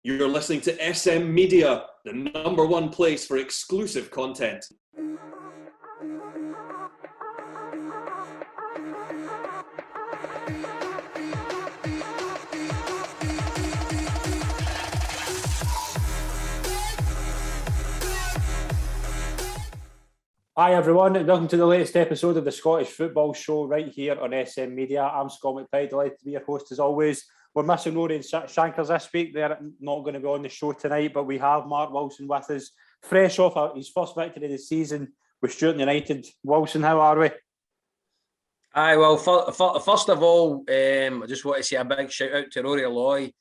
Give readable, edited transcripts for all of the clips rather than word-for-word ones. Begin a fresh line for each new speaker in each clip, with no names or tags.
You're listening to SM Media, the #1 place for exclusive content.
Hi everyone, and welcome to the latest episode of the Scottish Football Show right here on SM Media. I'm Scott McPhee, delighted to be your host as always. We're missing Rory and Shankers this week. They're not going to be on the show tonight, but we have Mark Wilson with us, fresh off his first victory of the season with Stuart United. Wilson, how are we?
Aye, well, first of all, I just want to say a big shout out to Rory Loy,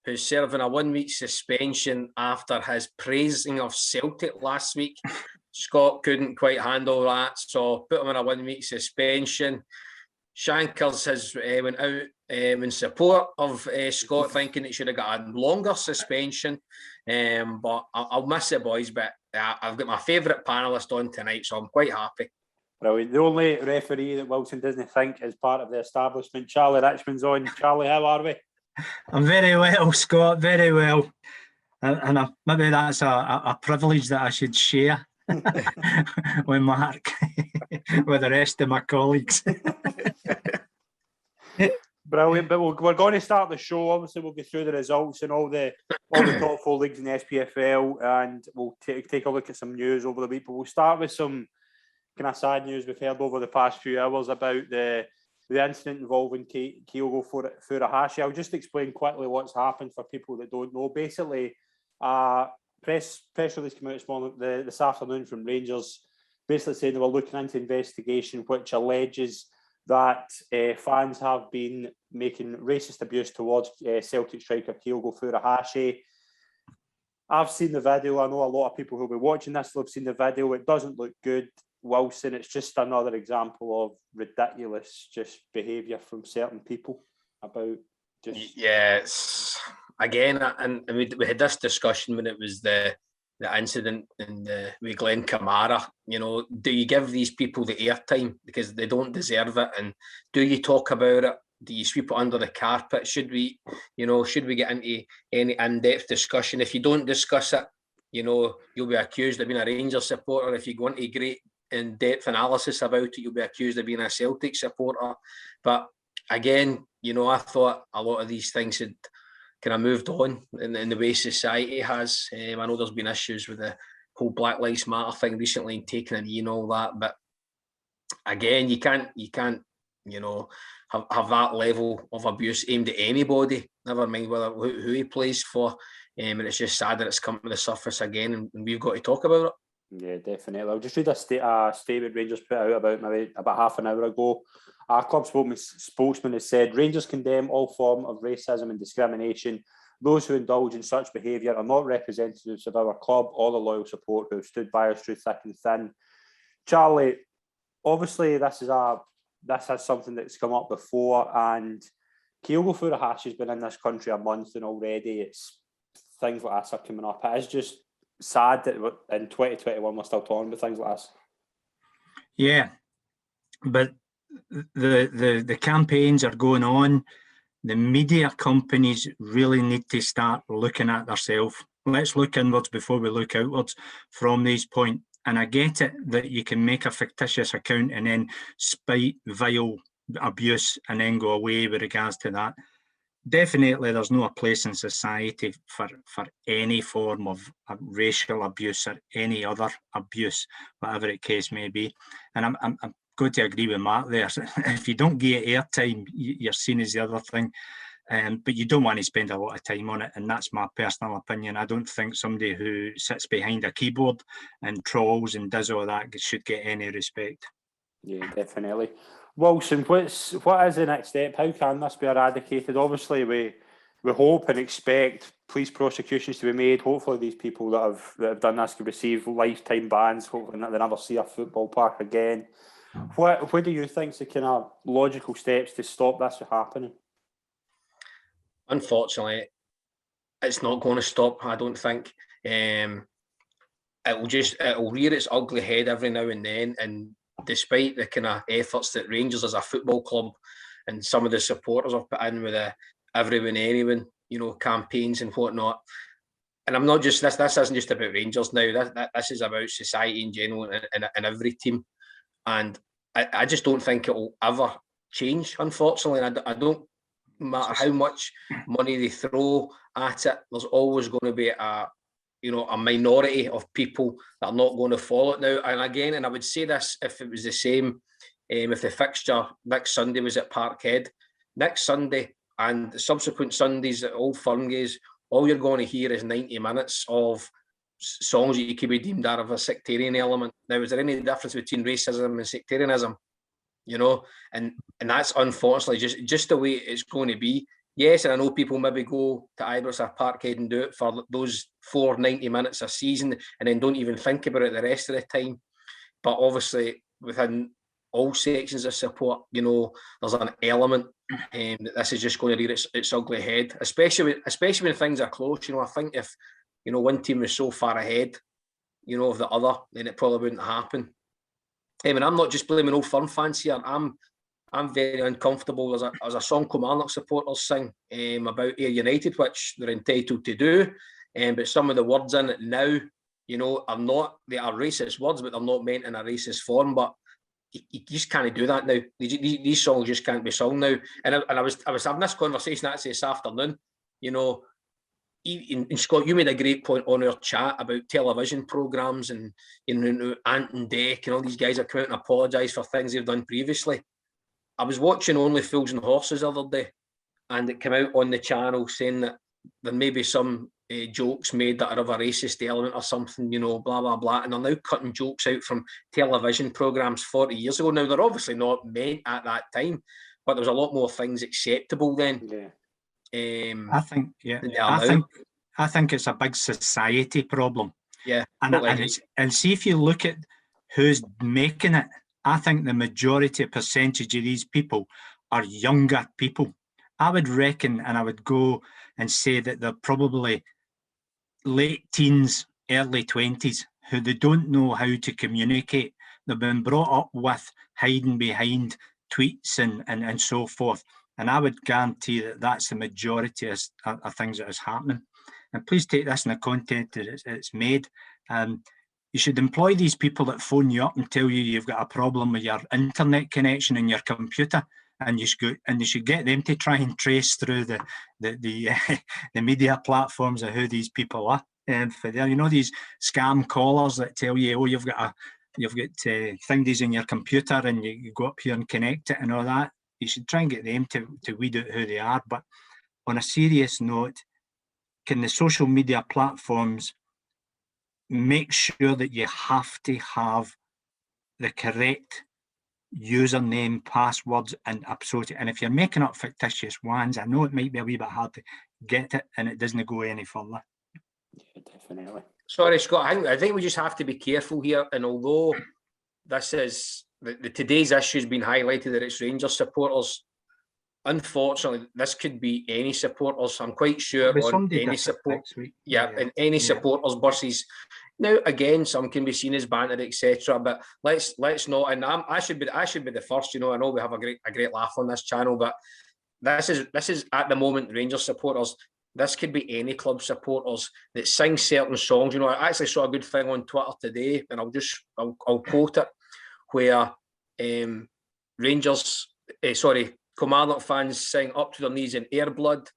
who's serving a 1 week suspension after his praising of Celtic last week. Scott couldn't quite handle that, so put him on a 1 week suspension. Shankers has went out in support of Scott, thinking it should have got a longer suspension. But I'll miss the boys, but I've got my favourite panellist on tonight, so I'm quite happy.
Brilliant. The only referee that Wilson doesn't think is part of the establishment, Charlie Richmond's on. Charlie, how are we?
I'm very well, Scott, very well. And maybe that's a privilege that I should share with Mark, with the rest of my colleagues.
Brilliant, but we're going to start the show. Obviously, we'll go through the results and all the top four leagues in the SPFL, and we'll take a look at some news over the week. But we'll start with some kind of sad news we've heard over the past few hours about the incident involving Kyogo Furuhashi. I'll just explain quickly what's happened for people that don't know. Basically, press release came out this afternoon from Rangers, basically saying they were looking into investigation which alleges that fans have been making racist abuse towards Celtic striker Kyogo Furuhashi. I've seen the video. I know a lot of people who'll be watching this will have seen the video. It doesn't look good, Wilson. It's just another example of ridiculous behaviour from certain people about just...
Yes. Again, and we had this discussion when it was the incident with Glenn Kamara. You know, do you give these people the airtime because they don't deserve it? And do you talk about it? Do you sweep it under the carpet? Should we get into any in-depth discussion? If you don't discuss it, you'll be accused of being a Rangers supporter. If you go into great in-depth analysis about it, you'll be accused of being a Celtic supporter. But again, I thought a lot of these things had kind of moved on in the way society has. I know there's been issues with the whole Black Lives Matter thing recently and taking a knee and all that, but again, you can't have that level of abuse aimed at anybody, never mind who he plays for. And it's just sad that it's come to the surface again, and we've got to talk about it.
Yeah, definitely. I'll just read a statement Rangers put out about half an hour ago. Our club spokesman has said, Rangers condemn all form of racism and discrimination. Those who indulge in such behaviour are not representatives of our club or the loyal support who have stood by us through thick and thin. Charlie, obviously this is something that's come up before, and Kyogo Furuhashi has been in this country a month, and already it's things like this are coming up. It is just sad that in 2021 we're still talking about things like this.
Yeah, but the campaigns are going on. The media companies really need to start looking at themselves. Let's look inwards before we look outwards from these points. And I get it that you can make a fictitious account and then spite vile abuse and then go away with regards to that. Definitely, there's no place in society for any form of racial abuse or any other abuse, whatever the case may be. And I'm going to agree with Mark there. If you don't get airtime, you're seen as the other thing. But you don't want to spend a lot of time on it, and that's my personal opinion. I don't think somebody who sits behind a keyboard and trolls and does all that should get any respect.
Yeah, definitely. Wilson, what is the next step? How can this be eradicated? Obviously, we hope and expect police prosecutions to be made. Hopefully, these people that have done this can receive lifetime bans. Hopefully, they never see a football park again. What do you think is the kind of logical steps to stop this from happening?
Unfortunately, it's not going to stop. I don't think. It'll rear its ugly head every now and then, and despite the kind of efforts that Rangers as a football club and some of the supporters have put in with the everyone anyone campaigns and whatnot. And I'm not just this isn't just about Rangers now. This is about society in general and every team. And I just don't think it will ever change, unfortunately. And I don't matter how much money they throw at it, there's always going to be a minority of people that are not going to follow it now. And again, and I would say this if it was the same, if the fixture next Sunday was at Parkhead, next Sunday and the subsequent Sundays at Old Firmgates, all you're going to hear is 90 minutes of songs that you could be deemed out of a sectarian element. Now, is there any difference between racism and sectarianism? And that's unfortunately just the way it's going to be. Yes, and I know people maybe go to Ibrox or Parkhead and do it for those 90 minutes a season and then don't even think about it the rest of the time. But obviously, within all sections of support, there's an element that this is just going to rear its ugly head, especially when things are close. I think if one team was so far ahead, of the other, then it probably wouldn't happen. And I'm not just blaming Old Firm fans here. I'm very uncomfortable. There's a song Kilmarnock supporters sing about Ayr United, which they're entitled to do. But some of the words in it now, they are racist words, but they're not meant in a racist form. But you just can't do that now. These songs just can't be sung now. And I was having this conversation actually this afternoon. In Scott, you made a great point on our chat about television programmes and Ant and Dec and all these guys that come out and apologise for things they've done previously. I was watching Only Fools and Horses the other day, and it came out on the channel saying that there may be some jokes made that are of a racist element or something, blah, blah, blah. And they're now cutting jokes out from television programmes 40 years ago. Now, they're obviously not meant at that time, but there was a lot more things acceptable then.
Yeah. I think it's a big society problem.
Yeah.
And see if you look at who's making it, I think the majority percentage of these people are younger people. I would reckon, and I would go and say that they're probably late teens, early 20s, who they don't know how to communicate. They've been brought up with hiding behind tweets and so forth. And I would guarantee that that's the majority of things that is happening. And please take this in the content that it's made. You should employ these people that phone you up and tell you you've got a problem with your internet connection in your computer, and you should get them to try and trace through the media platforms of who these people are. And for there, these scam callers that tell you, oh, you've got thingies in your computer, and you go up here and connect it and all that. You should try and get them to weed out who they are. But on a serious note, can the social media platforms make sure that you have to have the correct username, passwords, and absolutely. And if you're making up fictitious ones, I know it might be a wee bit hard to get it, and it doesn't go any further.
Yeah, definitely.
Sorry, Scott. I think we just have to be careful here. And although this is today's issue has been highlighted that it's Rangers supporters, unfortunately, this could be any supporters. I'm quite sure on any support. And any supporters versus. Now again, some can be seen as banter, etc. But let's not. And I should be the first. I know we have a great laugh on this channel, but this is at the moment Rangers supporters. This could be any club supporters that sing certain songs. I actually saw a good thing on Twitter today, and I'll quote it, where Kilmarnock fans sing Up to Their Knees in Air Blood.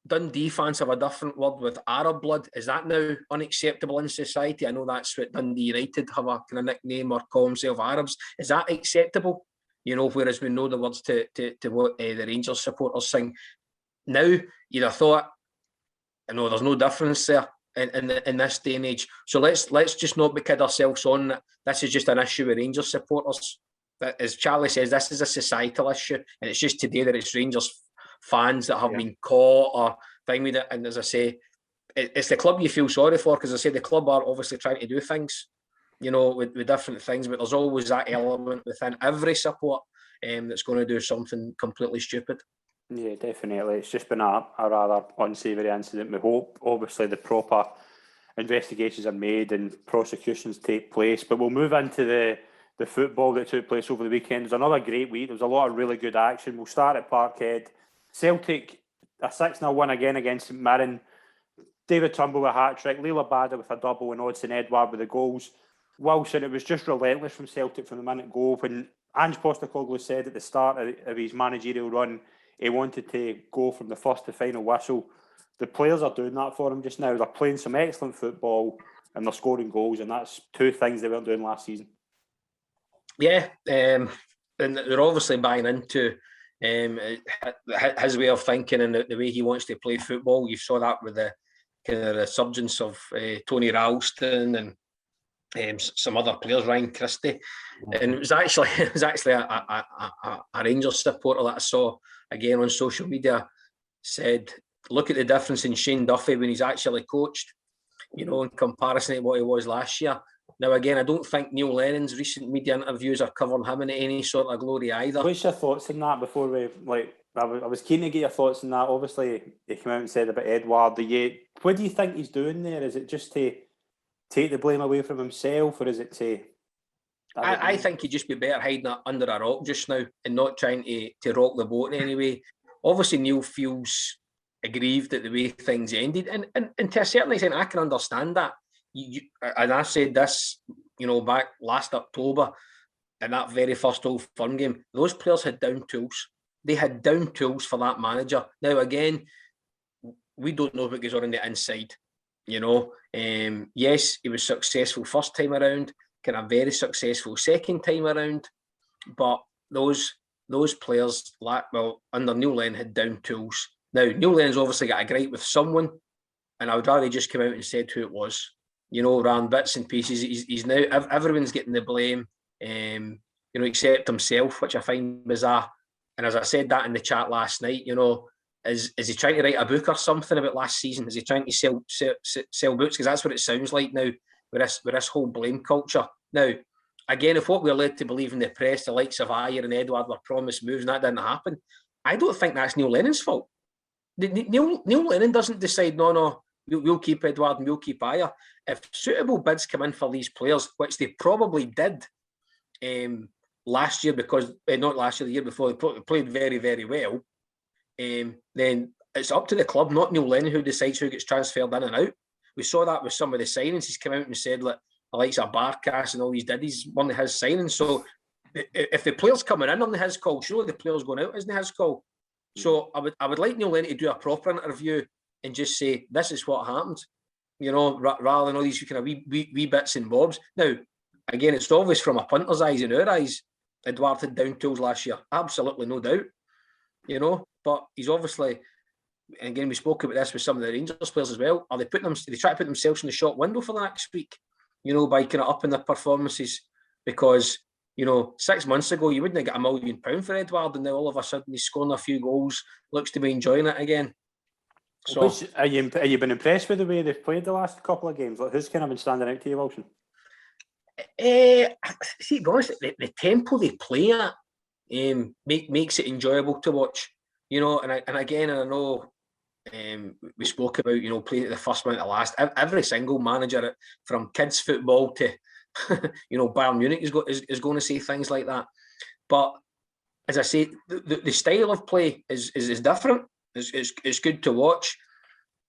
Dundee fans have a different word with Arab blood. Is that now unacceptable in society? I know that's what Dundee United have a kind of nickname or call themselves Arabs. Is that acceptable? Whereas we know the words to what the Rangers supporters sing. Now, you'd have thought, there's no difference there in this day and age. So let's just not be kid ourselves on that this is just an issue with Rangers supporters. That, as Charlie says, this is a societal issue, and it's just today that it's Rangers fans that have been caught or thing with it. And as I say, it's the club you feel sorry for, because I say the club are obviously trying to do things, with different things, but there's always that element within every support that's going to do something completely stupid.
Yeah, definitely. It's just been a rather unsavoury incident. We hope, obviously, the proper investigations are made and prosecutions take place. But we'll move into the football that took place over the weekend. It was another great week. There was a lot of really good action. We'll start at Parkhead. Celtic a 6-0 win again against St Mirren. David Turnbull with a hat-trick, Leila Bada with a double, and Odsonne Edouard with the goals. Wilson, it was just relentless from Celtic from the minute go. When Ange Postecoglou said at the start of his managerial run he wanted to go from the first to final whistle, the players are doing that for him just now. They're playing some excellent football and they're scoring goals, and that's two things they weren't doing last season.
Yeah, and they're obviously buying into his way of thinking and the way he wants to play football. You saw that with the kind of resurgence of Tony Ralston and some other players, Ryan Christie, and it was actually a Rangers supporter that I saw again on social media said, "Look at the difference in Shane Duffy when he's actually coached, in comparison to what he was last year." Now, again, I don't think Neil Lennon's recent media interviews are covering him in any sort of glory either.
What's your thoughts on that before we, I was keen to get your thoughts on that. Obviously, he came out and said about Edouard. What do you think he's doing there? Is it just to take the blame away from himself, or is it to...
I think he'd just be better hiding that under a rock just now and not trying to rock the boat in any way. Obviously, Neil feels aggrieved at the way things ended, and to a certain extent, I can understand that. And I said this, back last October in that very first Old Firm game, those players had down tools. They had down tools for that manager. Now, again, we don't know what goes on the inside. Yes, he was successful first time around, kind of very successful second time around, but those players, under Neil Lennon, had down tools. Now, Neil Lennon's obviously got a gripe with someone, and I would rather he just come out and said who it was. Ran bits and pieces. He's now, everyone's getting the blame, except himself, which I find bizarre. And as I said that in the chat last night, is he trying to write a book or something about last season? Is he trying to sell books? Because that's what it sounds like now with this whole blame culture. Now, again, if what we're led to believe in the press, the likes of Ayer and Edouard were promised moves and that didn't happen, I don't think that's Neil Lennon's fault. Neil Lennon doesn't decide, no, we'll keep Edouard and we'll keep Ayer. If suitable bids come in for these players, which they probably did last year, because not last year, the year before, they played very, very well, then it's up to the club, not Neil Lennon, who decides who gets transferred in and out. We saw that with some of the signings. He's come out and said, like, the likes of Barkas and all these diddies, one of his signings. So if the player's coming in on his call, surely the player's going out isn't his call. So I would like Neil Lennon to do a proper interview and just say, this is what happened, rather than all these kind of wee bits and bobs. Now, again, it's obvious from a punter's eyes and our eyes, Edouard had down tools last year. Absolutely no doubt, but he's obviously, and again, we spoke about this with some of the Rangers players as well. Are they trying to put themselves in the shop window for the next week, by kind of upping their performances? Because, 6 months ago, you wouldn't have got £1 million for Edouard, and now all of a sudden he's scoring a few goals, looks to be enjoying it again. So,
are you been impressed with the way they've played the last couple of games? Who's kind of been standing out to you, Wilson?
See, to be honest, the tempo they play at makes it enjoyable to watch. And again, I know we spoke about playing at the first minute to last. Every single manager, from kids football to Bayern Munich is going to say things like that. But as I say, the style of play is different. It's good to watch.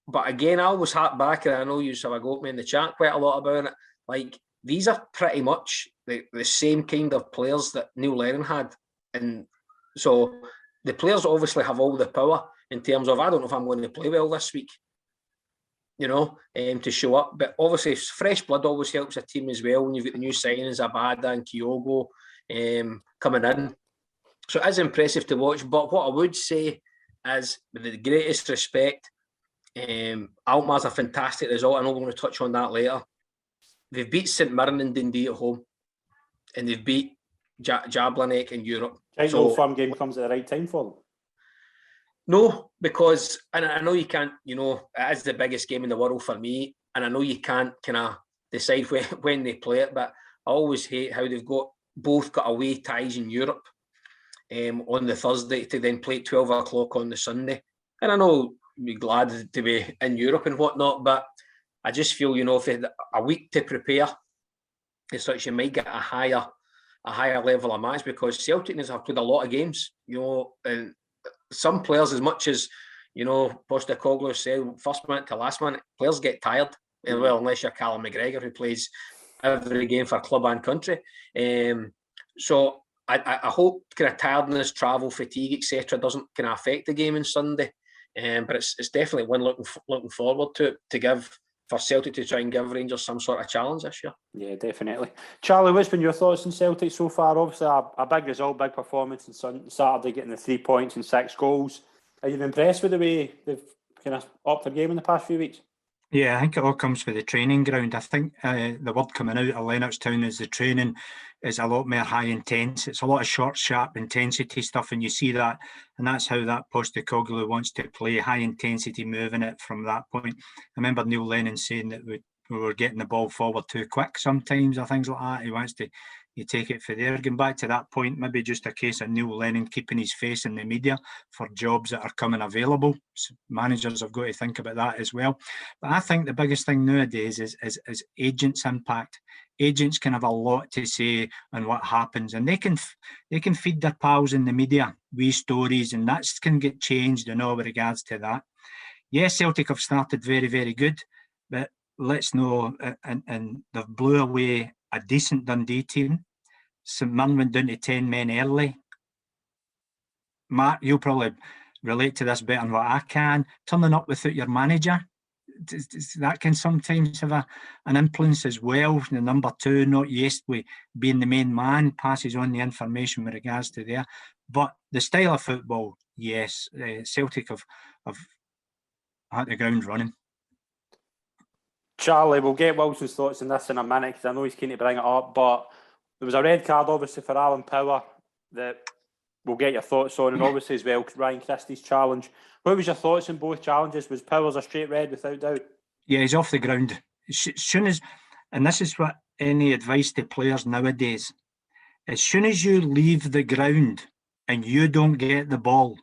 But again, I always hark back, and I know you have a go at me in the chat quite a lot about it. Like, these are pretty much the same kind of players that Neil Lennon had. And so the players obviously have all the power in terms of, I don't know if I'm going to play well this week, to show up. But obviously, fresh blood always helps a team as well when you've got the new signings, Abada and Kyogo coming in. So it is impressive to watch. But what I would say is, with the greatest respect, Alkmaar's a fantastic result. I know we're going to touch on that later. They've beat St Mirren and Dundee at home, and they've beat Jablonec in Europe.
The Old Firm game comes at the right time for them.
No, because, and I know you can't, it is the biggest game in the world for me, and I know you can't kind of decide when they play it, but I always hate how they've both got away ties in Europe on the Thursday to then play at 12 o'clock on the Sunday. And I know we're glad to be in Europe and whatnot, but I just feel, if they had a week to prepare as such, you might get a higher level of match, because Celtic have played a lot of games, and some players, as much as, You know, Postecoglou said first minute to last minute, players get tired. Well, unless you're Callum McGregor, who plays every game for club and country. So I hope kind of tiredness, travel, fatigue, etc., doesn't kind of affect the game on Sunday. But it's definitely one looking forward to give for Celtic to try and give Rangers some sort of challenge this year.
Yeah, definitely. Charlie, what's been your thoughts on Celtic so far? Obviously, a big result, big performance on Saturday, getting the 3 points and 6 goals. Are you impressed with the way they've kind of upped their game in the past few weeks?
Yeah, I think it all comes from the training ground. I think the word coming out of Lennoxtown is the training is a lot more high intense. It's a lot of short, sharp intensity stuff, and you see that, and that's how that Postecoglou wants to play, high intensity, moving it from that point. I remember Neil Lennon saying that we were getting the ball forward too quick sometimes, or things like that. He wants to take it for there. Going back to that point, maybe just a case of Neil Lennon keeping his face in the media for jobs that are coming available. So managers have got to think about that as well. But I think the biggest thing nowadays is agents' impact. Agents can have a lot to say on what happens, and they can feed their pals in the media wee stories, and that can get changed in all regards to that. Yes, Celtic have started very, very good, but let's know, and they've blew away a decent Dundee team. St Mirren went down to 10 men early. Mark, you'll probably relate to this better than what I can. Turning up without your manager, that can sometimes have an influence as well. The number 2, not used with being the main man, passes on the information with regards to there. But the style of football, yes, Celtic have had the ground running.
Charlie, we'll get Wilson's thoughts on this in a minute because I know he's keen to bring it up, but there was a red card obviously for Alan Power that we'll get your thoughts on, and obviously as well Ryan Christie's challenge. What was your thoughts on both challenges? Was Powers a straight red without doubt? Yeah,
he's off the ground. As soon as, and this is what any advice to players nowadays, as soon as you leave the ground and you don't get the ball,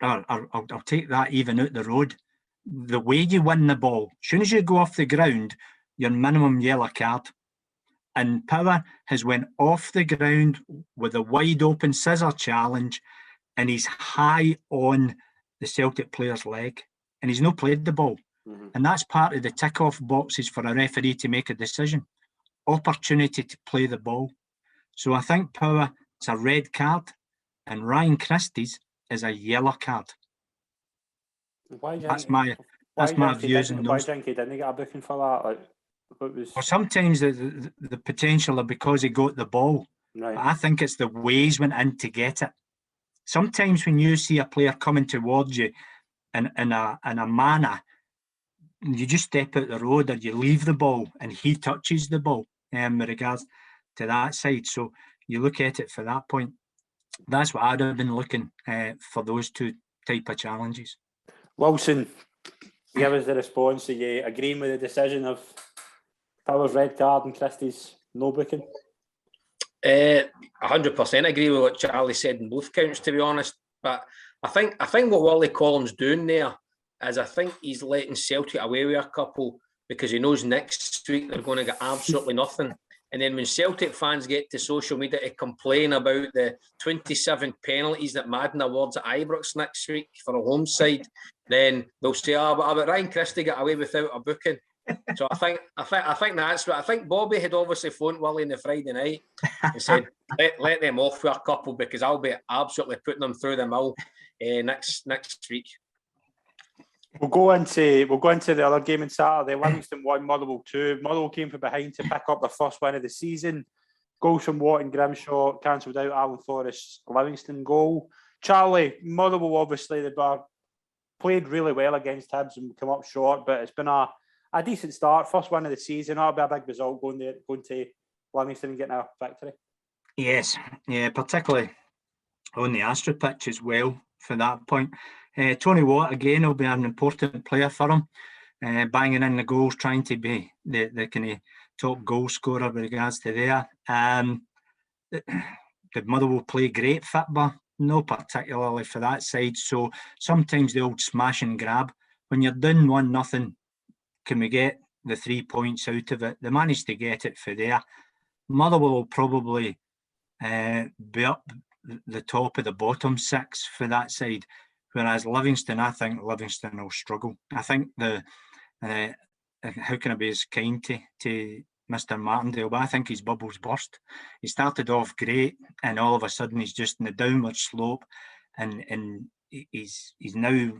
I'll take that even out the road. The way you win the ball, as soon as you go off the ground, your minimum yellow card. And Power has went off the ground with a wide open scissor challenge, and he's high on the Celtic player's leg, and he's not played the ball. Mm-hmm. And that's part of the tick-off boxes for a referee to make a decision. Opportunity to play the ball. So I think Power is a red card, and Ryan Christie's is a yellow card. That's my views on those.
Why do you think he didn't get a booking for that?
Well, sometimes the potential are because he got the ball. Right. But I think it's the way he's went in to get it. Sometimes when you see a player coming towards you in a manner, you just step out the road or you leave the ball and he touches the ball with regards to that side. So you look at it for that point. That's what I'd have been looking for those two type of challenges.
Wilson, give us the response. Are you agreeing with the decision of Power's red card and Christie's no booking?
100% agree with what Charlie said in both counts, to be honest. But I think what Wally Collins doing there is I think he's letting Celtic away with a couple because he knows next week they're going to get absolutely nothing. And then when Celtic fans get to social media to complain about the 27 penalties that Madden awards at Ibrox next week for a home side, then they'll say, but Ryan Christie got away without a booking. So I think that's what I think. Bobby had obviously phoned Willie on the Friday night and said, let them off with a couple because I'll be absolutely putting them through the mill next week.
We'll go into the other game on Saturday. Livingston 1, Motherwell 2. Motherwell came from behind to pick up their first win of the season. Goals from Morton, Grimshaw, cancelled out Alan Forrest's Livingston goal. Charlie, Motherwell obviously they played really well against Hibs and come up short, but it's been a decent start. First win of the season. That'll be a big result going to Livingston and getting a victory.
Yes, yeah, particularly on the Astro pitch as well for that point. Tony Watt again will be an important player for him, banging in the goals, trying to be the kind of top goal scorer with regards to there. Did Motherwell play great football? No, particularly for that side. So sometimes the old smash and grab. When you're down 1-0, can we get the 3 points out of it? They managed to get it for there. Motherwell will probably be up the top of the bottom 6 for that side. Whereas Livingston, I think Livingston will struggle. I think how can I be as kind to Mr. Martindale, but I think his bubble's burst. He started off great, and all of a sudden he's just in the downward slope, and he's now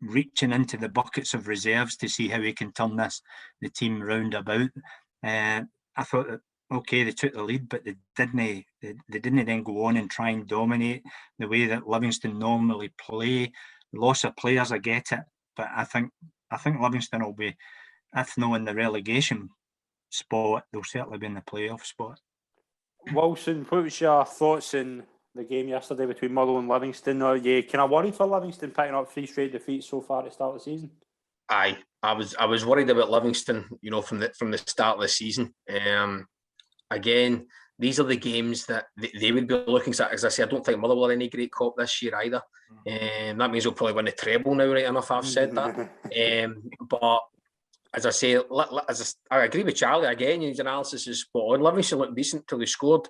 reaching into the buckets of reserves to see how he can turn the team round about. I thought that okay, they took the lead, but they didn't then go on and try and dominate the way that Livingston normally play. Loss of players, I get it, but I think Livingston will be, if not in the relegation spot, they'll certainly be in the playoff spot.
Wilson, what was your thoughts in the game yesterday between Motherwell and Livingston? Are you kind of worried for Livingston picking up 3 straight defeats so far to start the season?
Aye, I was worried about Livingston, from the start of the season. Again, these are the games that they would be looking at. As I say, I don't think Motherwell are any great cop this year either. That means they'll probably win the treble now, right enough, I've said that. But as I say, I agree with Charlie again. His analysis is spot on. Livingston looked decent till they scored.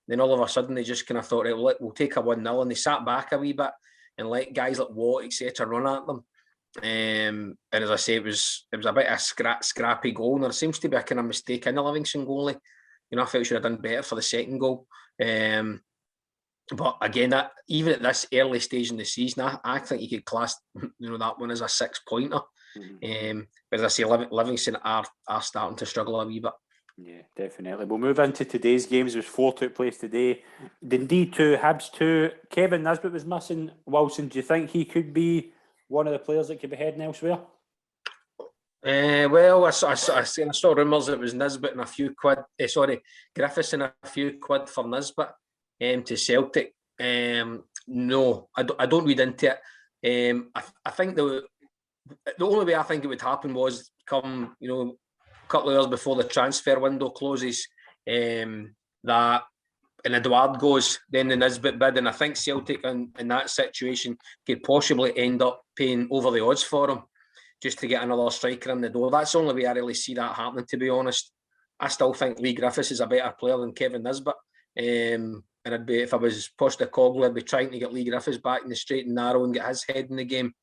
Then all of a sudden they just kind of thought, right, we'll take a 1-0, and they sat back a wee bit and let guys like Watt, etc., run at them. And as I say, it was a bit of a scrappy goal, and there seems to be a kind of mistake in the Livingston goalie. I felt we should have done better for the second goal. But again, that even at this early stage in the season, I think you could class that one as a 6-pointer. But as I say, Livingston are starting to struggle a wee bit.
Yeah, definitely. We'll move into today's games. There's 4 took place today. Dundee 2, Hibs 2. Kevin Nisbet was missing. Wilson, do you think he could be one of the players that could be heading elsewhere?
Well, I saw rumours it was Nisbet and a few quid. Griffiths and a few quid for Nisbet to Celtic. No, I don't read into it. I think the only way I think it would happen was come a couple of hours before the transfer window closes. That and Edouard goes, then the Nisbet bid, and I think Celtic in that situation could possibly end up paying over the odds for him, just to get another striker in the door. That's the only way I really see that happening, to be honest. I still think Lee Griffiths is a better player than Kevin Nisbet. And if I was Postecoglou, I'd be trying to get Lee Griffiths back in the straight and narrow and get his head in the game,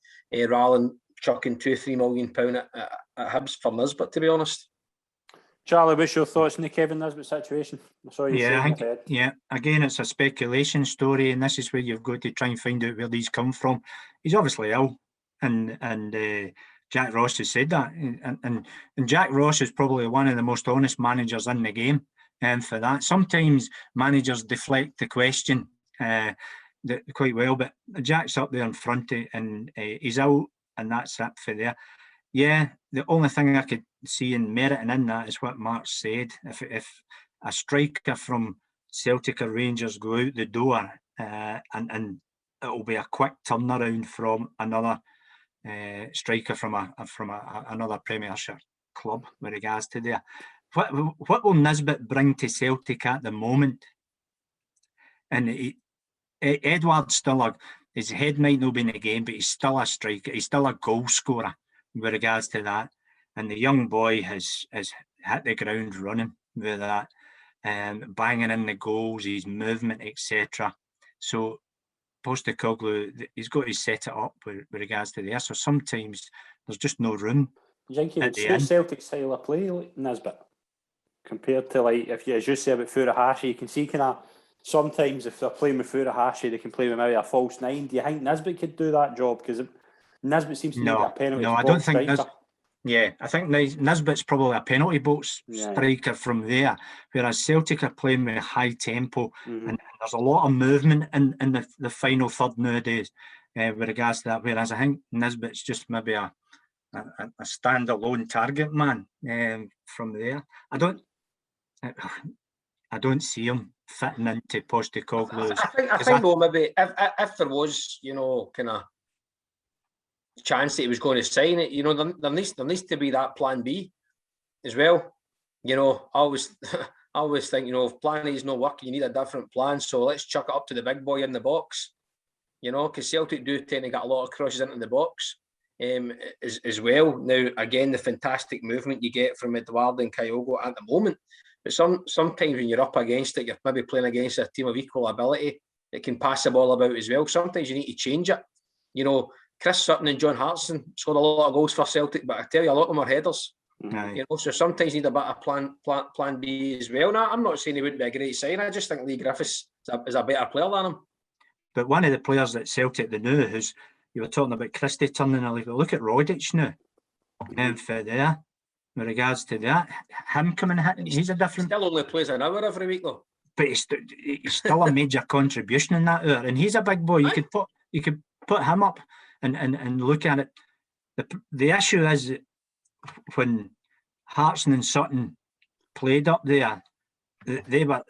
rather than chucking £2-3 million at Hibs for Nisbet, to be honest.
Charlie, what's your thoughts on the Kevin Nisbet situation? I saw you
again, it's a speculation story, and this is where you've got to try and find out where these come from. He's obviously ill, and Jack Ross has said that, and Jack Ross is probably one of the most honest managers in the game. And for that, sometimes managers deflect the question quite well, but Jack's up there in front, and he's out, and that's it for there. Yeah, the only thing I could see in meriting in that is what Mark said. If a striker from Celtic or Rangers go out the door, and it'll be a quick turnaround from another striker from another Premiership club with regards to there. What will Nisbet bring to Celtic at the moment? And Edouard's still his head might not be in the game, but he's still a striker. He's still a goal scorer with regards to that. And the young boy has hit the ground running with that, banging in the goals, his movement, etc. So Postecoglou, he's got to set it up with regards to there. So sometimes there's just no room.
You think he would suit Celtic style of play, like Nisbet, compared to, like, if you, as you say about Furuhashi, you can see kind of sometimes if they're playing with Furuhashi, they can play with maybe a false 9. Do you think Nisbet could do that job? Because Nisbet seems to be a penalty.
No, I don't think I think Nisbet's probably a penalty box striker from there, whereas Celtic are playing with high tempo, and there's a lot of movement in the final third nowadays with regards to that, whereas I think Nisbet's just maybe a standalone target man from there. I don't see him fitting into Postecoglou's.
I think though, maybe if there was, kind of chance that he was going to sign it, there needs to be that plan B as well. I always think, if plan A is not working, you need a different plan. So let's chuck it up to the big boy in the box, because Celtic do tend to get a lot of crosses into the box as well. Now, again, the fantastic movement you get from Edouard and Kyogo at the moment, but sometimes when you're up against it, you're maybe playing against a team of equal ability that can pass the ball about as well. Sometimes you need to change it. You know, Chris Sutton and John Hartson scored a lot of goals for Celtic, but I tell you, a lot of them are headers.
Aye.
You know, so sometimes you need a bit of plan B as well. Now, I'm not saying he wouldn't be a great sign. I just think Lee Griffiths is a better player than him.
But one of the players at Celtic, they knew, who's, you were talking about Christie turning a leaf. Look at Rogic now. For there, with regards to that, him coming in, he's a different.
Still only plays an hour every week though.
But he's still a major contribution in that hour, and he's a big boy. You could put him up and look at it. The issue is that when Hartson and Sutton played up there, they were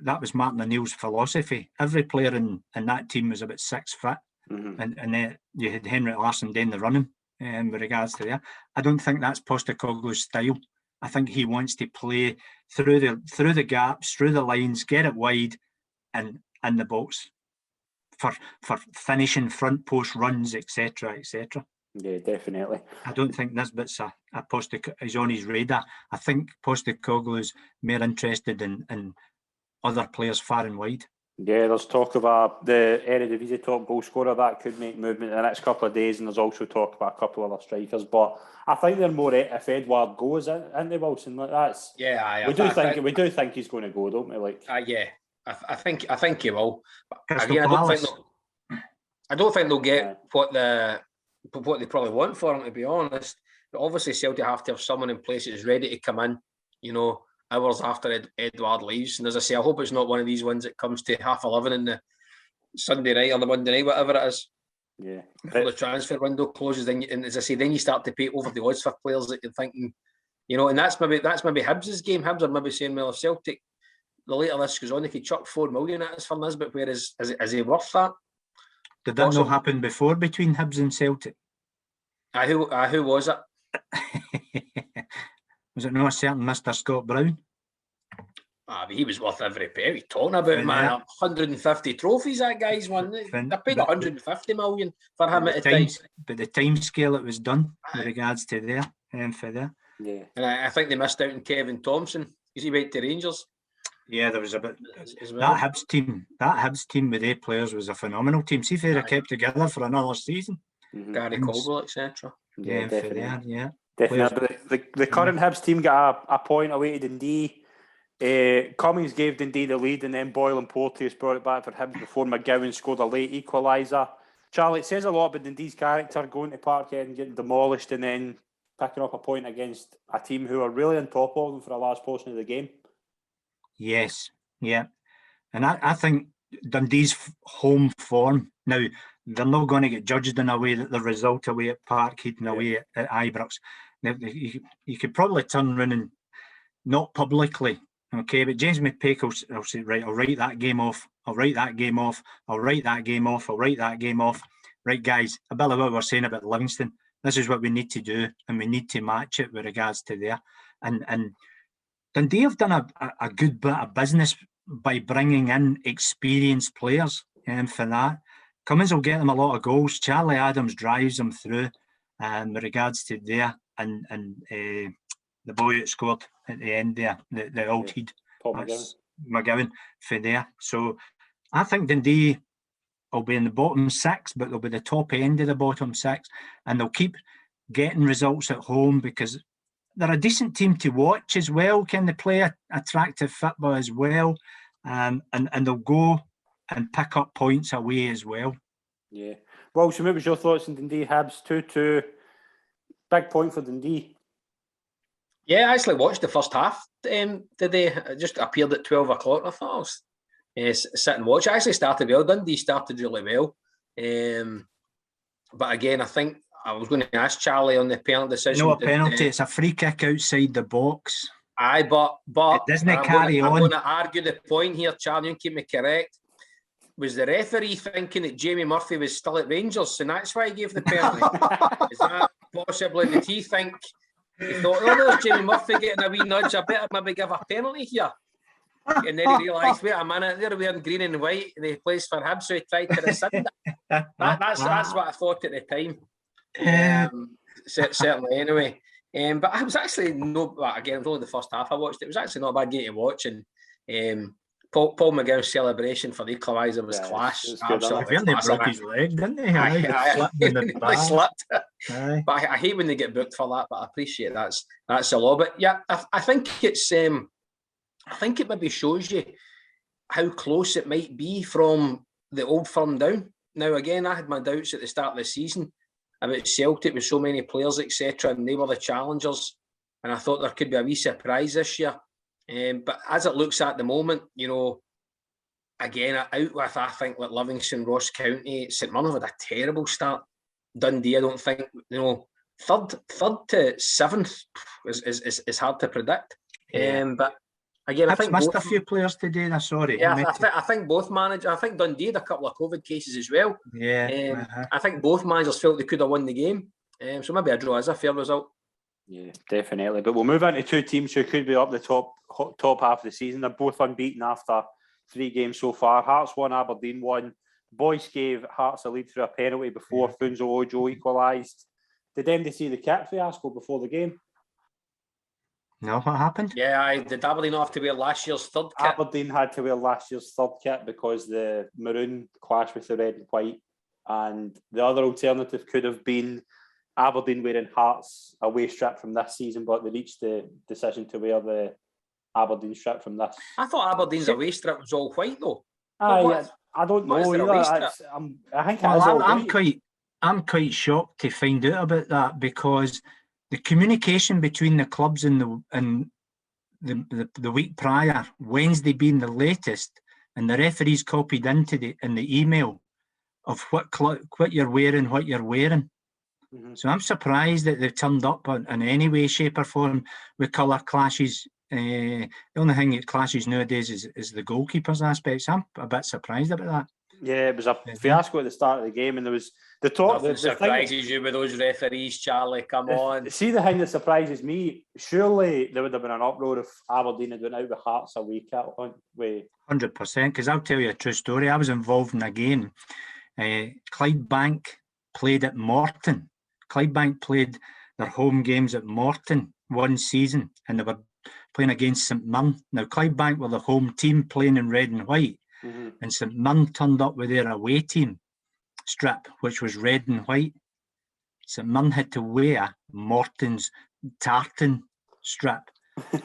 that was Martin O'Neill's philosophy. Every player in that team was about 6 foot, and you had Henrik Larsson down the running. With regards to that, I don't think that's Postecoglou's style. I think he wants to play through the gaps, through the lines, get it wide, and in the box for finishing front post runs, etc., etc.
Yeah, definitely.
I don't think this bit's a is on his radar. I think Postecoglou's more interested in other players far and wide.
Yeah, there's talk of the Eredivisie top goal scorer that could make movement in the next couple of days, and there's also talk about a couple of other strikers. But I think they're more if Edouard goes, isn't they, Wilson? Like that's we do think he's going to go, don't we? Like
yeah, I think he will. But again, I don't think they'll get what they probably want for him, to be honest. But obviously, Celtic have to have someone in place that's ready to come in. You know, hours after Edouard leaves. And as I say, I hope it's not one of these ones that comes to 11:30 in the Sunday night or the Monday night, whatever it is.
Yeah.
Before the transfer window closes, and as I say, then you start to pay over the odds for players that you're thinking, you know, and that's maybe Hibs' game. Hibs are maybe saying, well, if Celtic, the later this goes on, they could chuck $4 million at us for Nisbet, whereas is he worth that?
Did that not happen before between Hibs and Celtic?
Who was it?
Was it not a certain Mr. Scott Brown?
But he was worth every penny. He's talking about, man, 150 trophies that guy's won. They paid 150 million for him at the time.
But the time scale it was done with regards to for there.
Yeah.
And I think they missed out on Kevin Thompson because he went to Rangers.
Yeah, there was a bit as well. That Hibs team with 8 players was a phenomenal team. See if they'd have kept together for another season.
Gary Caldwell, etc.
Yeah, definitely. Yeah.
Definitely. But the current Hibs team got a point away to Dundee. Cummings gave Dundee the lead, and then Boyle and Porteous brought it back for Hibs before McGowan scored a late equaliser. Charlie, it says a lot about Dundee's character, going to Parkhead and getting demolished and then picking up a point against a team who are really on top of them for a large portion of the game.
Yes, yeah. And I think Dundee's home form, now they're not going to get judged in a way that the result away at Parkhead and away at Ibrox. You could probably turn around and, not publicly, okay, but James McPake will say, right, I'll write that game off. Right, guys, a bit of what we're saying about Livingston. This is what we need to do, and we need to match it with regards to there. And Dundee have done a good bit of business by bringing in experienced players, for that. Cummins will get them a lot of goals. Charlie Adams drives them through, with regards to there, and the boy that scored at the end there, the old head, McGowan for there. So I think Dundee will be in the bottom 6, but they'll be the top end of the bottom 6, and they'll keep getting results at home because they're a decent team to watch as well. Can they play attractive football as well? And they'll go and pick up points away as well. Yeah.
Well, so what was your thoughts on Dundee Hibs 2-2? Big point for Dundee.
Yeah, I actually watched the first half today. It just appeared at 12 o'clock. I thought I was sit and watch. I actually started well. Dundee started really well. But again, I think I was going to ask Charlie on the penalty decision.
No, a penalty. It's a free kick outside the box.
Aye, but
it doesn't carry on.
I'm going to argue the point here, Charlie, and keep me correct. Was the referee thinking that Jamie Murphy was still at Rangers, and that's why he gave the penalty? Is that possibly? Did he think? He thought, oh, there's Jamie Murphy getting a wee nudge. I better maybe give a penalty here. And then he realised, wait a minute, they're wearing green and white, and he plays for Hibs, so he tried to rescind it. That's what I thought at the time. Certainly, anyway. But I was actually again, only the first half I watched. It was actually not a bad game to watch, and Paul McGill's celebration for the equaliser was class.
Absolutely. He broke his leg, didn't he? He
slipped. But I hate when they get booked for that. But I appreciate that's a law. But yeah, I think it's I think it maybe shows you how close it might be from the Old Firm down. Now again, I had my doubts at the start of the season about Celtic with so many players, etc., and they were the challengers. And I thought there could be a wee surprise this year. But as it looks at the moment, you know, again, out with, I think, like Livingston, Ross County, St Mirren had a terrible start. Dundee, I don't think, you know, third to seventh is hard to predict. But again, I think
missed a few players today. Sorry.
Yeah, I think both managers. I think Dundee had a couple of COVID cases as well.
Yeah.
I think both managers felt they could have won the game. So maybe a draw is a fair result.
Yeah, definitely. But we'll move on to two teams who could be up the top half of the season. They're both unbeaten after 3 games so far. Hearts won, Aberdeen won. Boyce gave Hearts a lead through a penalty before Funzo Ojo equalised. Did anybody see the kit fiasco before the game?
No, what happened?
Yeah, did Aberdeen have to wear last year's third kit?
Aberdeen had to wear last year's third kit because the maroon clashed with the red and white. And the other alternative could have been Aberdeen wearing Hearts away strip from this season, but they reached the decision to wear the Aberdeen strip from this.
I thought Aberdeen's away strip was all white though.
I don't know. I think
I'm quite shocked to find out about that, because the communication between the clubs in the week prior, Wednesday being the latest, and the referees copied into in the email of what you're wearing, what you're wearing. Mm-hmm. So I'm surprised that they've turned up in any way, shape or form with colour clashes. The only thing that clashes nowadays is the goalkeepers aspects. I'm a bit surprised about that.
Yeah, it was a fiasco at the start of the game, and there was the talk.
Nothing surprises you with those referees, Charlie. Come on.
See, the thing that surprises me, surely there would have been an uproar if Aberdeen had went out with Hearts a week at
100%. Because I'll tell you a true story. I was involved in a game. Clydebank played at Morton. Clydebank played their home games at Morton one season, and they were playing against St Mirren. Now, Clydebank were the home team playing in red and white. Mm-hmm. And St Mirren turned up with their away team strip, which was red and white. St Mirren had to wear Morton's tartan strip,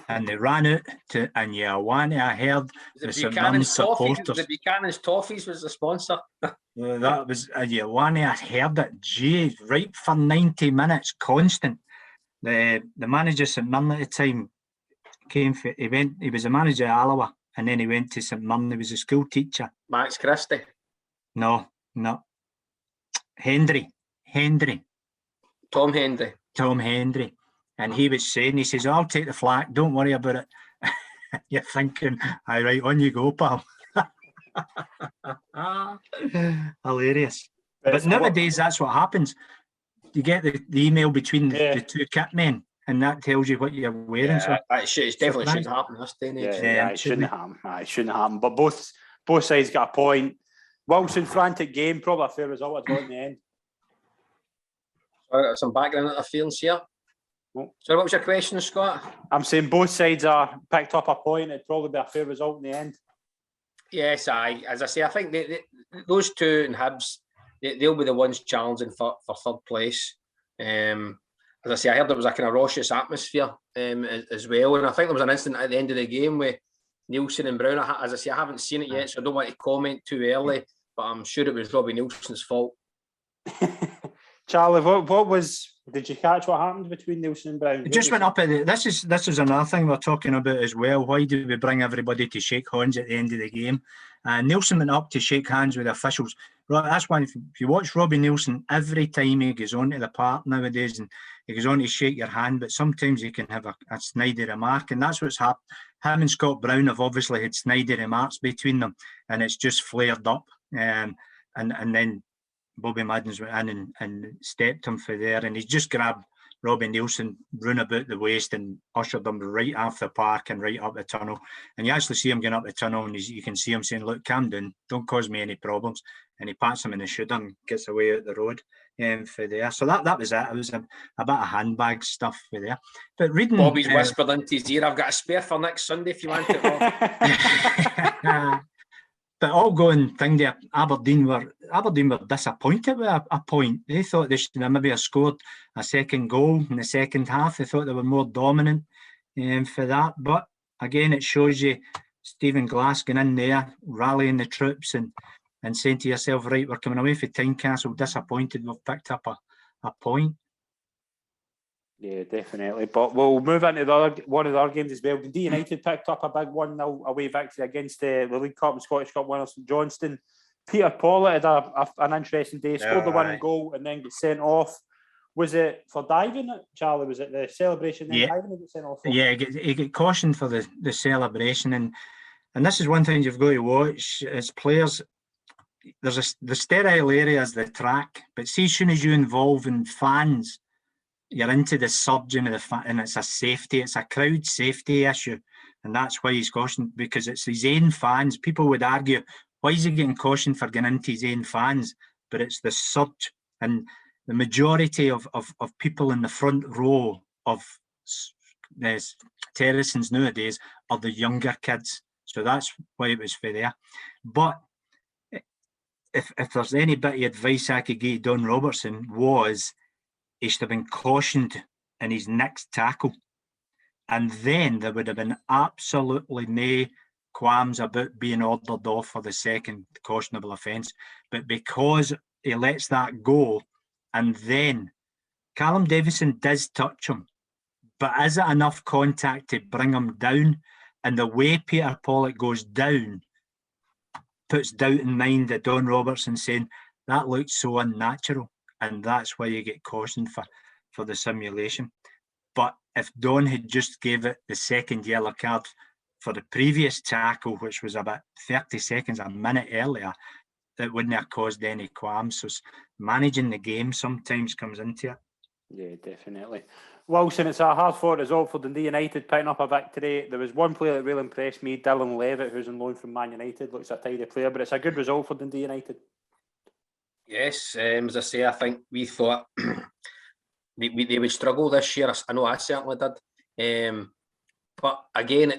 and they ran out to, and I heard the St Mirren supporters.
The Buchanan's Toffees was the sponsor.
That was I heard it. Gee, right for 90 minutes, constant. The manager of St Mirren at the time he was a manager at Alloa. And then he went to St Mirren. He was a school teacher.
Max Christie?
No. Hendry.
Tom Hendry.
And he was saying, he says, I'll take the flak. Don't worry about it. You're thinking, all right, on you go, pal. Hilarious. But nowadays, that's what happens. You get the email between the two kit men, and that tells you what you're wearing.
Yeah, so it definitely shouldn't happen this day and age.
Yeah, it shouldn't happen. It shouldn't happen. But both sides got a point. Wilson, frantic game, probably a fair result at in the end.
So I got some background interference here. So what was your question, Scott?
I'm saying both sides are picked up a point. It'd probably be a fair result in the end.
Yes, as I say, I think those two in Hibs, they'll be the ones challenging for third place. As I say, I heard there was a kind of raucous atmosphere as well. And I think there was an incident at the end of the game with Nielsen and Brown. As I say, I haven't seen it yet, so I don't want to comment too early, but I'm sure it was Robbie Nielsen's fault.
Charlie, did you catch what happened between Nielsen and Brown?
It just went up at this is another thing we're talking about as well. Why do we bring everybody to shake hands at the end of the game? Nielsen went up to shake hands with the officials. That's why if you watch Robbie Nielsen, every time he goes onto the park nowadays and he goes on to shake your hand, but sometimes he can have a snidey remark, and that's what's happened. Him and Scott Brown have obviously had snidey remarks between them, and it's just flared up. And then Bobby Maddens went in and stepped him for there, and he's just grabbed Robbie Nielsen, run about the waist and ushered him right off the park and right up the tunnel. And you actually see him going up the tunnel, and you can see him saying, look, calm down, don't cause me any problems. And he pats him in the shoulder and gets away out the road. for there. So that was it. It was a bit of handbag stuff for there. But reading
Bobby's whispered into his ear, "I've got a spare for next Sunday if you want it."
But all going thing there, Aberdeen were disappointed with a point. They thought they should maybe have scored a second goal in the second half. They thought they were more dominant for that. But again, it shows you Stephen Glass going in there, rallying the troops and saying to yourself, right, we're coming away from Tynecastle disappointed we've picked up a point.
Yeah, definitely. But we'll move into one of the other games as well. Dundee United picked up a big 1-0 away victory against the League Cup and Scottish Cup winner St Johnstone. Peter Pawlett had an interesting day, scored the winning goal and then got sent off. Was it for diving, Charlie? Was it the celebration then diving he got sent off for?
Yeah, he got cautioned for the celebration. And this is one thing you've got to watch as players. There's the sterile area is the track, but see, as soon as you involve in fans, you're into the subject of the and it's a crowd safety issue, and that's why he's cautioned, because it's his own fans. People would argue, why is he getting cautioned for getting into his own fans? But it's the surge, and the majority of people in the front row of terracins nowadays are the younger kids, so that's why it was for there. But if there's any bit of advice I could give Don Robertson, was he should have been cautioned in his next tackle, and then there would have been absolutely no qualms about being ordered off for the second cautionable offence. But because he lets that go, and then Callum Davison does touch him, but is it enough contact to bring him down? And the way Peter Pawlett goes down puts doubt in mind that Don Robertson saying that looked so unnatural. And that's why you get cautioned for the simulation. But if Don had just gave it the second yellow card for the previous tackle, which was about 30 seconds, a minute earlier, it wouldn't have caused any qualms. So managing the game sometimes comes into it.
Yeah, definitely. Wilson, it's a hard-fought result for Dundee United, picking up a victory. There was one player that really impressed me, Dylan Levitt, who's on loan from Man United. Looks a tidy player, but it's a good result for Dundee United.
Yes, as I say, I think we thought they would struggle this year. I know I certainly did. But again,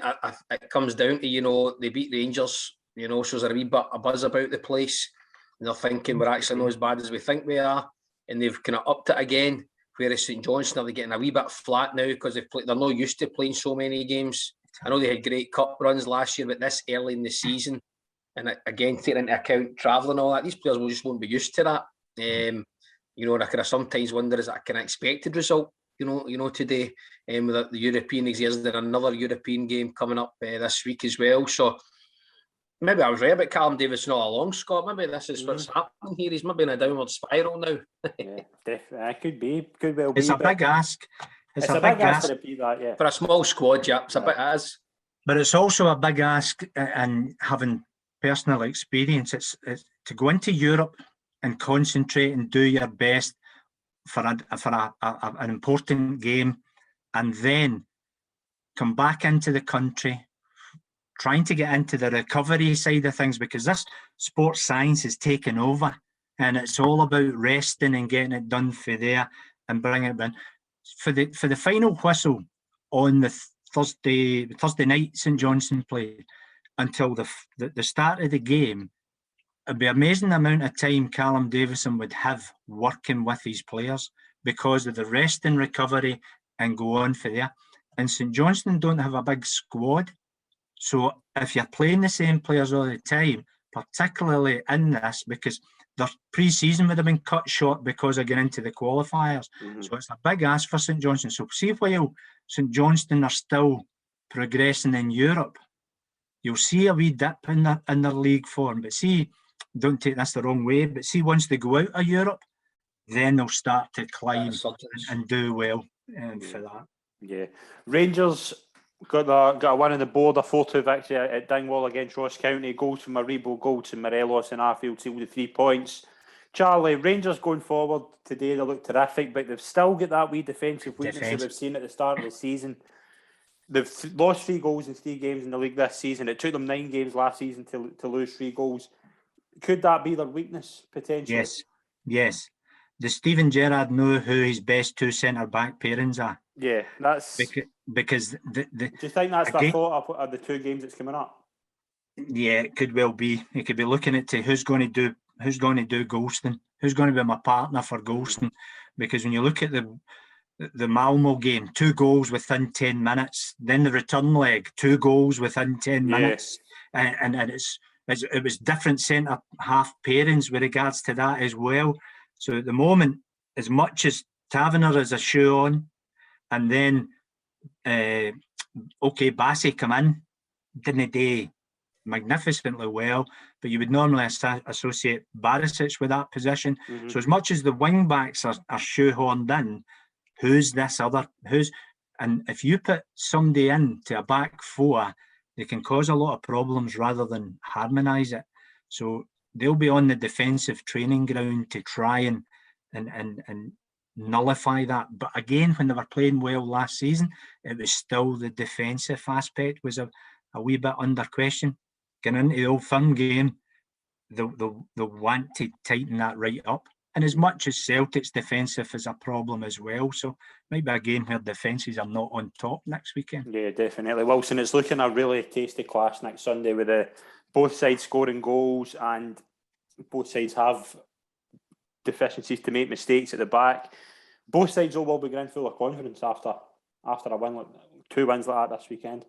it comes down to, they beat Rangers, so there's a wee bit of buzz about the place. And they're thinking we're actually not as bad as we think we are. And they've kind of upped it again. Whereas St Johnstone, are getting a wee bit flat now because they're not used to playing so many games. I know they had great cup runs last year, but this early in the season, and again, taking into account travelling and all that, these players won't be used to that. And I kind of sometimes wonder, is that a kind of expected result, today with the European exertions? There's another European game coming up this week as well. So maybe I was right about Callum Davis all along, Scott. Maybe this is what's happening here. He's maybe in a downward spiral now.
Yeah, definitely. Could well be.
It's a big ask.
It's a big ask to repeat that, yeah.
For a small squad, yeah, it's a bit as.
But it's also a big ask, and having personal experience, it's to go into Europe and concentrate and do your best for an important game, and then come back into the country, trying to get into the recovery side of things, because this sports science is taking over, and it's all about resting and getting it done for there and bringing it in. For the final whistle on the Thursday night St Johnstone played, until the start of the game, it'd be amazing the amount of time Callum Davison would have working with his players because of the rest and recovery and go on for there. And St Johnstone don't have a big squad. So if you're playing the same players all the time, particularly in this, because their pre-season would have been cut short because of getting into the qualifiers. So it's a big ask for St Johnstone. So see, while St Johnstone are still progressing in Europe, you'll see a wee dip in their league form. But see, don't take this the wrong way, but see, once they go out of Europe, then they'll start to climb and do well for that.
Yeah. Rangers got a win on the board, a 4-2 victory at Dingwall against Ross County. Goals from Maribo, goals from Morelos and Arfield sealed the 3 points. Charlie, Rangers going forward today, they look terrific, but they've still got that wee defensive weakness that we've seen at the start of the season. They've lost 3 goals in 3 games in the league this season. It took them 9 games last season to lose 3 goals. Could that be their weakness, potentially?
Yes. does Stephen Gerrard know who his best two centre-back pairings are?
Yeah, that's...
Because
do you think that's the thought of the two games that's coming up?
Yeah, it could well be. He could be looking at who's going to do Goldson, who's going to be my partner for Goldson. Because when you look at the Malmo game, 2 goals within 10 minutes, then the return leg, 2 goals within 10 minutes, and it was different centre half pairings with regards to that as well. So at the moment, as much as Taverner has a shoe on, and then Bassey come in, didn't do magnificently well, but you would normally associate Barisic with that position. So as much as the wing backs are shoehorned in, and if you put somebody into a back four, they can cause a lot of problems rather than harmonise it. So they'll be on the defensive training ground to try and nullify that. But again, when they were playing well last season, it was still the defensive aspect was a wee bit under question. Getting into the Old Firm game, they'll want to tighten that right up. And as much as Celtic's defensive is a problem as well, so it might be a game where defences are not on top next weekend.
Yeah, definitely. Wilson, it's looking a really tasty clash next Sunday with both sides scoring goals, and both sides have deficiencies to make mistakes at the back. Both sides will be going full of confidence after a win, 2 wins like that this weekend.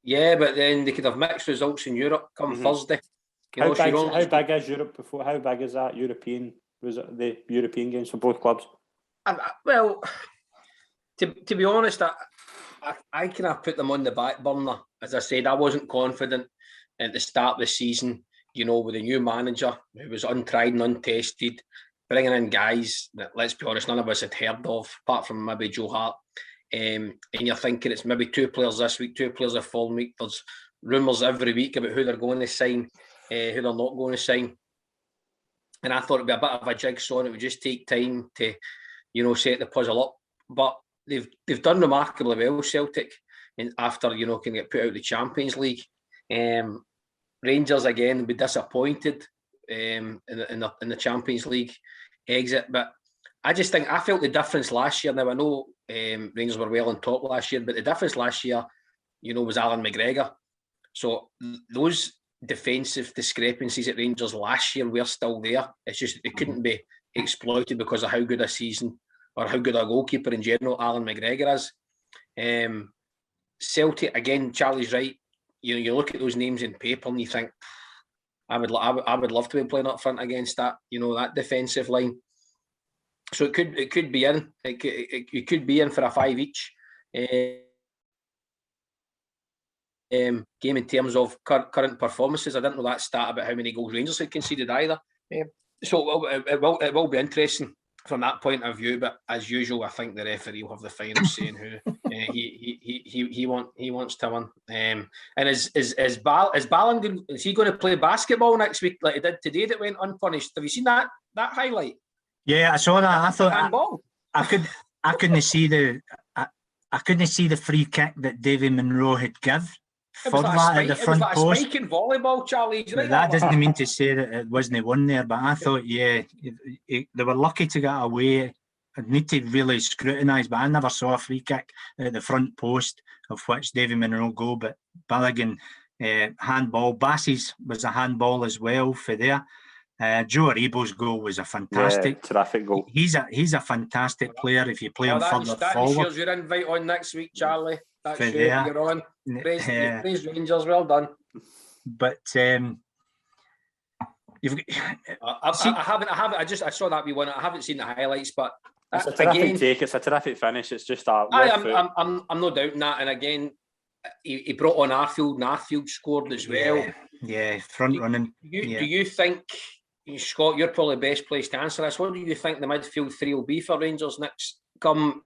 Yeah, but then they could have mixed results in Europe come Thursday.
How big is Europe before? How big is that European? Was it the European games for both clubs?
Well, to be honest, I kind of put them on the back burner. As I said, I wasn't confident at the start of the season. With a new manager who was untried and untested, bringing in guys that, let's be honest, none of us had heard of, apart from maybe Joe Hart. And you're thinking it's maybe 2 players this week, 2 players the following week. There's rumours every week about who they're going to sign, who they're not going to sign. And I thought it'd be a bit of a jigsaw, and it would just take time to, set the puzzle up. But they've done remarkably well, Celtic, and after can get put out of the Champions League. Rangers again will be disappointed in the Champions League exit, but I just think I felt the difference last year. Now I know Rangers were well on top last year, but the difference last year, was Alan McGregor. So those defensive discrepancies at Rangers last year were still there. It's just it couldn't be exploited because of how good a season or how good a goalkeeper in general Alan McGregor is. Celtic again, Charlie's right. You look at those names in paper and you think, I would love to be playing up front against that, that defensive line. So it could be in. It could be in for a 5 each game in terms of current performances. I didn't know that stat about how many goals Rangers had conceded either. So it will be interesting from that point of view. But as usual, I think the referee will have the final saying who he wants to win. And is Ballon, is he going to play basketball next week like he did today that went unpunished? Have you seen that highlight?
Yeah, I saw that. I thought I couldn't see the free kick that Davy Monroe had given for that at the front post. It was like a spike in volleyball, Charlie. Right, that doesn't mean to say that it wasn't one there, but I thought, they were lucky to get away. I'd need to really scrutinise, but I never saw a free kick at the front post of which Davy Monroe go. But Balogun, handball. Bassey's was a handball as well for there. Joe Aribo's goal was a fantastic,
terrific goal.
He's a fantastic player. If you play him further
that
forward,
ensures your invite on next week, Charlie. That's
for
you're on. Praise Rangers, well done.
But you've.
I saw that we won. I haven't seen the highlights, but
it's a terrific take. It's a terrific finish. It's just a.
I'm no doubting that. And again, he brought on Arfield, and Arfield scored as well.
Yeah, front running.
Do you think? Scott, you're probably best placed to answer this. What do you think the midfield three will be for Rangers come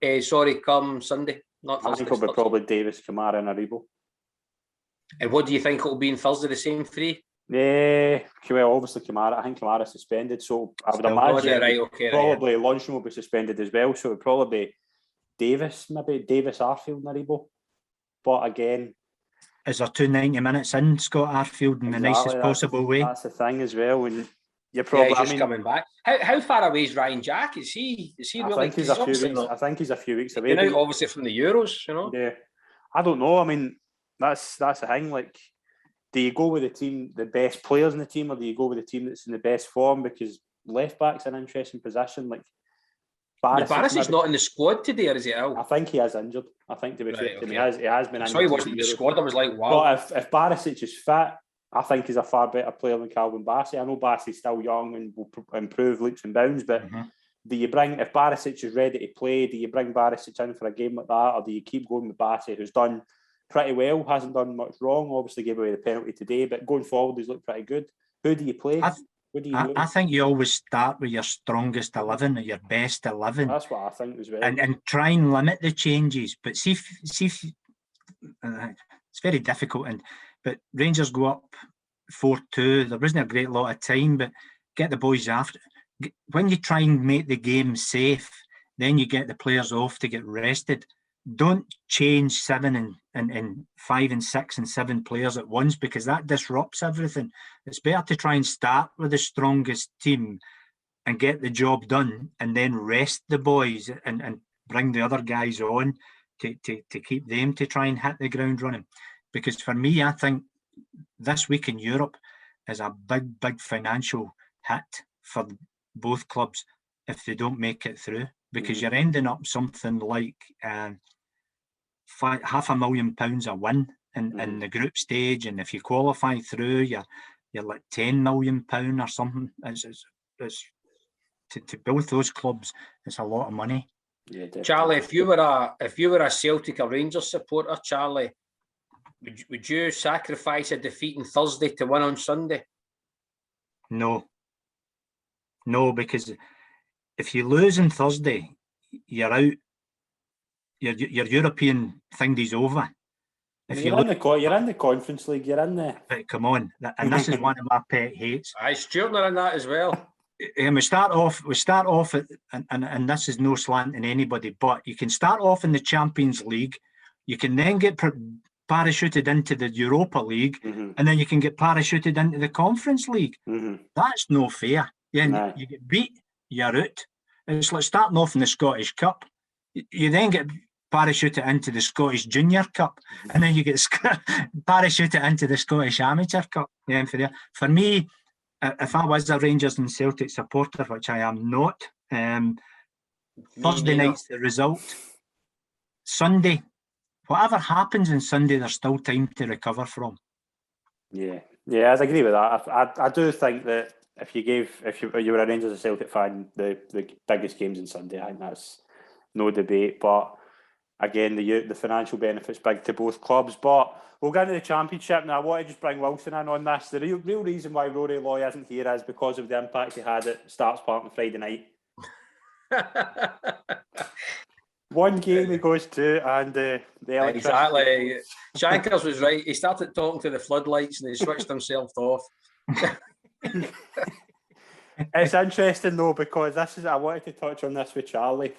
Sunday? Not Thursday.
I think it'll be probably Davis, Kamara and Aribo.
And what do you think it'll be in Thursday, the same three?
Yeah, well, obviously Kamara. I think Kamara's suspended, so I would imagine probably Luncheon will be suspended as well, so it would probably be Davis, Arfield and Aribo. But again...
Is there 2 90 minutes in Scott Arfield in the nicest possible way?
That's the thing as well, and You're probably.
He's just coming back. How far away is Ryan Jack? Is he
I
really?
think he's a few weeks. I think he's a few weeks away.
Out, obviously from the Euros, you know.
Yeah, I don't know. I mean, that's the thing. Like, do you go with the team, the best players in the team, or do you go with the team that's in the best form? Because left back's an interesting position. Like,
Barisi's not in the squad today, or is he out?
I think he is injured. I think, to be fair to him, he has been injured.
So he wasn't in the squad. I was like, wow.
But if Barisic is fit, I think he's a far better player than Calvin Bassey. I know Bassey's still young and will improve leaps and bounds, but do you bring, if Barisic is ready to play, do you bring Barisic in for a game like that, or do you keep going with Bassey, who's done pretty well, hasn't done much wrong, obviously gave away the penalty today, but going forward he's looked pretty good. Who do you play?
I think you always start with your strongest 11 or your best 11.
That's what I think as well.
And try and limit the changes. But see if it's very difficult. But Rangers go up 4-2. There wasn't a great lot of time, but get the boys after. When you try and make the game safe, then you get the players off to get rested. Don't change 7 and 5 and 6 and 7 players at once, because that disrupts everything. It's better to try and start with the strongest team and get the job done, and then rest the boys and bring the other guys on to keep them to try and hit the ground running. Because for me, I think this week in Europe is a big financial hit for both clubs if they don't make it through, because you're ending up something like £500,000 a win in the group stage, and if you qualify through, you're like £10 million or something. It's to both those clubs, it's a lot of money.
Yeah,
Charlie, if you were a Celtic or Rangers supporter, Charlie, would you sacrifice a defeat on Thursday to win on Sunday?
No, because if you lose on Thursday, you're out. Your European thingy's over. If
you're in the Conference League, you're in there.
But come on, and this is one of my pet hates.
Stuart are in that as well.
And we start off at, and this is no slanting anybody, but you can start off in the Champions League, you can then get parachuted into the Europa League, and then you can get parachuted into the Conference League. That's no fair. Yeah, you get beat, you're out. It's like starting off in the Scottish Cup. You then get parachuted into the Scottish Junior Cup, and then you get parachuted into the Scottish Amateur Cup. Yeah, for me, if I was a Rangers and Celtic supporter, which I am not, Thursday night's the result. Sunday, whatever happens on Sunday, there's still time to recover from.
Yeah, I agree with that. I do think that if you were a Rangers and Celtic fan, the biggest games on Sunday, I think that's no debate. But again, the financial benefit's big to both clubs. But we'll get into the Championship now. I want to just bring Wilson in on this. The real reason why Rory Loy isn't here is because of the impact he had at Starts Park on Friday night. One game he goes to, and the
exactly. Shankers was right. He started talking to the floodlights and he switched himself off.
It's interesting though, because I wanted to touch on this with Charlie.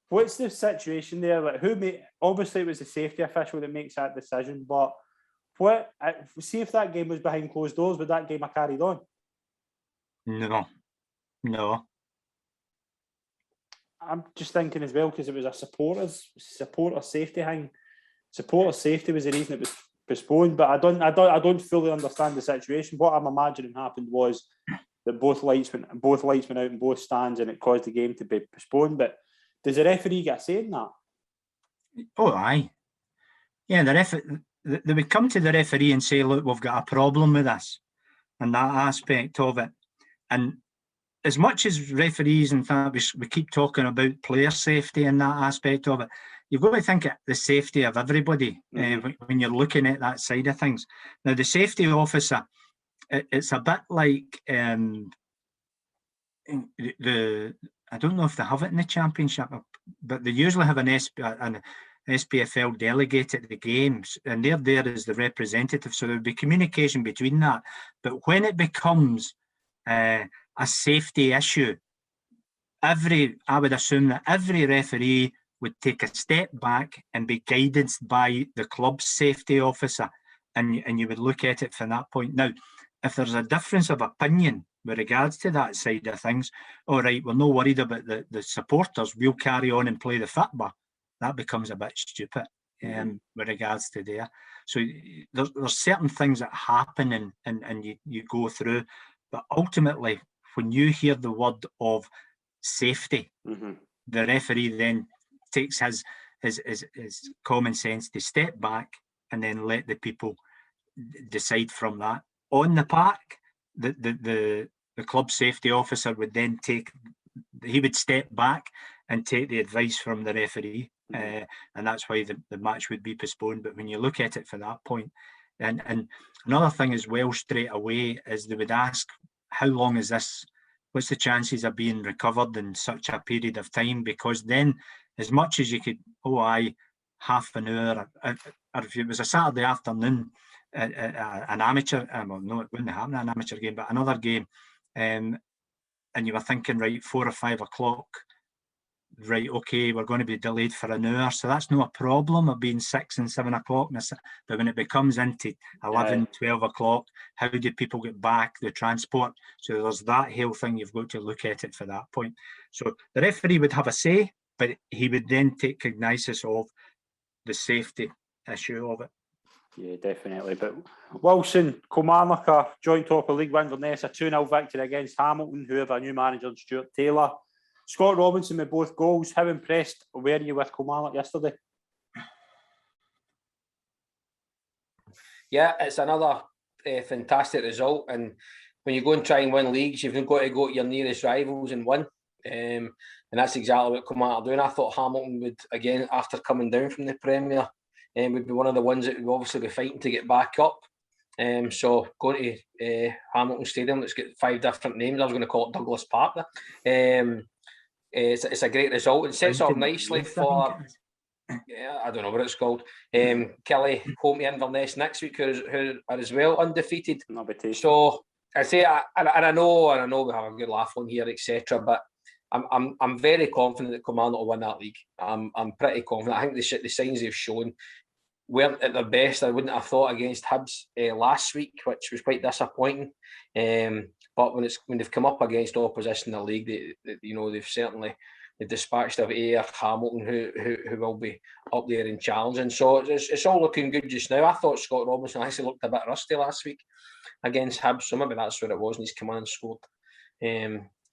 What's the situation there? Like, obviously it was the safety official that makes that decision, but see if that game was behind closed doors, would that game have carried on?
No.
I'm just thinking as well, because it was a supporter safety thing. Supporter safety was the reason it was postponed, but I don't fully understand the situation. What I'm imagining happened was that both lights went out in both stands, and it caused the game to be postponed. But does the referee get a say in that?
Oh, aye. Yeah, they would come to the referee and say, look, we've got a problem with this and that aspect of it. And as much as referees and that, we keep talking about player safety and that aspect of it, you've got to think of the safety of everybody when you're looking at that side of things. Now, the safety officer, it's a bit like I don't know if they have it in the Championship, but they usually have an SPFL delegate at the games, and they're there as the representative, so there would be communication between that. But when it becomes a safety issue, I would assume that every referee would take a step back and be guided by the club's safety officer, and you would look at it from that point. Now, if there's a difference of opinion with regards to that side of things. All right, we're not worried about the supporters. We'll carry on and play the football. That becomes a bit stupid with regards to there. So there's certain things that happen and you go through. But ultimately, when you hear the word of safety, the referee then takes his common sense to step back and then let the people decide from that. On the park, the club safety officer would then he would step back and take the advice from the referee, and that's why the match would be postponed. But when you look at it for that point, and another thing as well straight away is they would ask, how long is this? What's the chances of being recovered in such a period of time? Because then, as much as you could, half an hour, or if it was a Saturday afternoon, an amateur, well, no, it wouldn't happen, an amateur game, but another game, and you were thinking, right, 4 or 5 o'clock, right, okay, we're going to be delayed for an hour, so that's no a problem of being 6 and 7 o'clock. But when it becomes into 11, 12 o'clock, how do people get back, the transport? So there's that whole thing, you've got to look at it for that point. So the referee would have a say, but he would then take cognizance of the safety issue of it.
Yeah, definitely. But Wilson, Kilmarnock are joint top of League One, Inverness, a 2-0 victory against Hamilton, who have a new manager, Stuart Taylor. Scott Robinson with both goals. How impressed were you with Kilmarnock yesterday?
Yeah, it's another fantastic result. And when you go and try and win leagues, you've got to go to your nearest rivals and win. And that's exactly what Kilmarnock are doing. I thought Hamilton would, again, after coming down from the Premier, would be one of the ones that would obviously be fighting to get back up. So going to Hamilton Stadium, let's get 5 different names. I was going to call it Douglas Park. It's a great result. It sets up nicely for, I don't know what it's called. Kelly home to Inverness next week, who are as well undefeated. So I say, and I know we have a good laugh on here, etc. But I'm very confident that Kilmarnock will win that league. I'm pretty confident. I think the signs they've shown weren't at their best. I wouldn't have thought against Hibs last week, which was quite disappointing. But when they've come up against opposition in the league, they've certainly dispatched of Hamilton, who will be up there and challenging. So it's all looking good just now. I thought Scott Robinson actually looked a bit rusty last week against Hibs, so maybe that's what it was, and he's come on and scored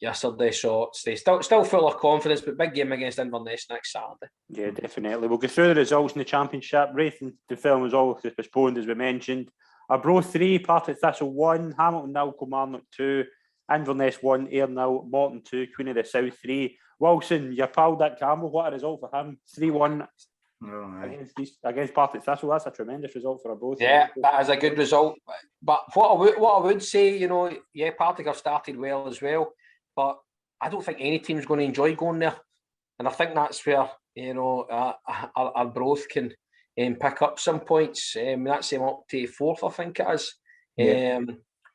yesterday. So still full of confidence, but big game against Inverness next Saturday.
Yeah, definitely. We'll go through the results in the Championship. Wraith and the film was all postponed, as we mentioned. Arbroath 3, Partick Thistle 1, Hamilton 0, Kilmarnock 2, Inverness 1, Ayr 0, Morton 2, Queen of the South 3. Wilson, your pal Dick Campbell, what a result for him. 3-1 against Partick Thistle. That's a tremendous result for Arbroath.
Yeah, that is a good result. But what I would say, Partick have started well as well, but I don't think any team's going to enjoy going there. And I think that's where, Arbroath can pick up some points. That's them up to 4th, I think it is. Yeah.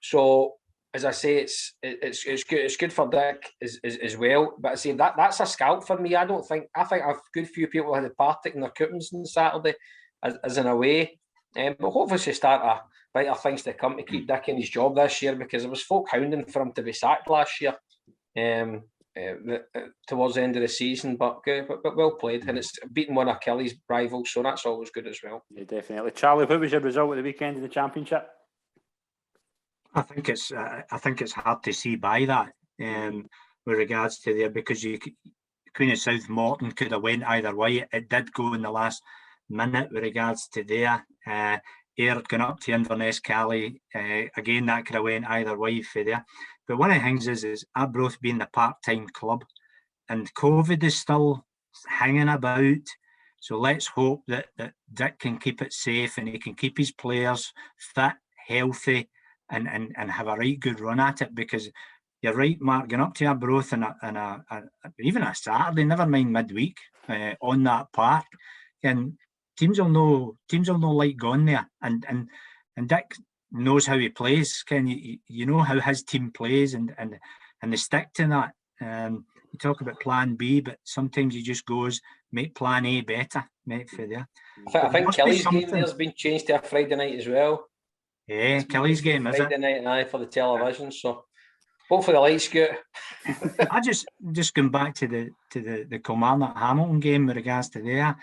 So as I say, it's good. It's good for Dick as well. But I say that's a scalp for me. I think I've good few people had the Partick in their coupons on Saturday as an away. But hopefully she start a better things to come to keep Dick in his job this year, because there was folk hounding for him to be sacked last year. Towards the end of the season, but well played, and it's beating one of Kelly's rivals, so that's always good as well.
Yeah, definitely. Charlie, what was your result at the weekend in the Championship?
I think it's hard to see by that with regards to there, because Queen of South Morton could have went either way. It did go in the last minute with regards to there. Ayr had gone up to Inverness Cali. Again, that could have went either way for there. But one of the things is Arbroath being the part-time club, and COVID is still hanging about. So let's hope that Dick can keep it safe and he can keep his players fit, healthy, and have a right good run at it. Because you're right, Mark, going up to Arbroath and even a Saturday, never mind midweek, on that park, and teams will know like going there, and Dick knows how he plays. You know how his team plays, and they stick to that. You talk about plan B, but sometimes he just goes make plan A better, mate, for there.
I think Kelly's game there's been changed to a Friday night as well.
Yeah, Kelly's game, is it?
Friday night for the television. So Hopefully the lights good.
I just going back to the Kilmarnock Hamilton game with regards to there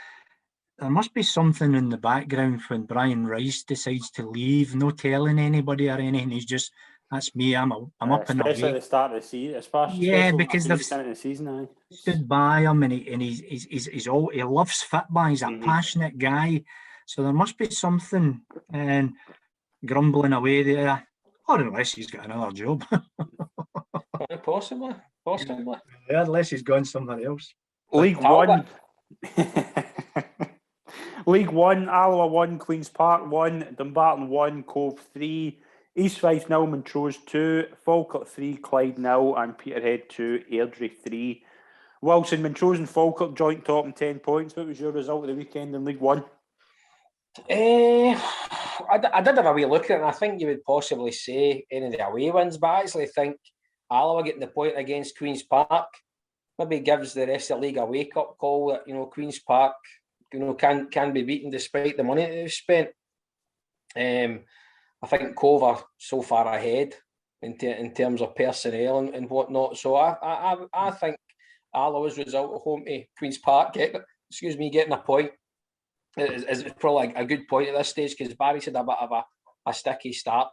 must be something in the background when Brian Rice decides to leave, no telling anybody or anything. He's just, that's me. I'm up and away.
Especially at the start of the season.
Yeah, because they've
the season.
stood by him, and he loves football. He's a passionate guy, so there must be something grumbling away there, or unless he's got another job.
Possibly.
Yeah, unless he's gone somewhere else.
League One. League One, Alloa 1, Queen's Park 1, Dumbarton 1, Cove 3, East Fife 0, Montrose 2, Falkirk 3, Clyde 0, and Peterhead 2, Airdrie 3. Wilson, Montrose and Falkirk joint top and 10 points. What was your result of the weekend in League One?
I did have a wee look at it, and I think you would possibly say any of the away wins, but I actually think Alloa getting the point against Queen's Park maybe gives the rest of the league a wake-up call that, Queen's Park, can be beaten despite the money that they've spent. I think Cove are so far ahead in terms of personnel and whatnot. So I think Alloa's result at home to Queen's Park getting a point is probably a good point at this stage, because Barry's had a bit of a sticky start.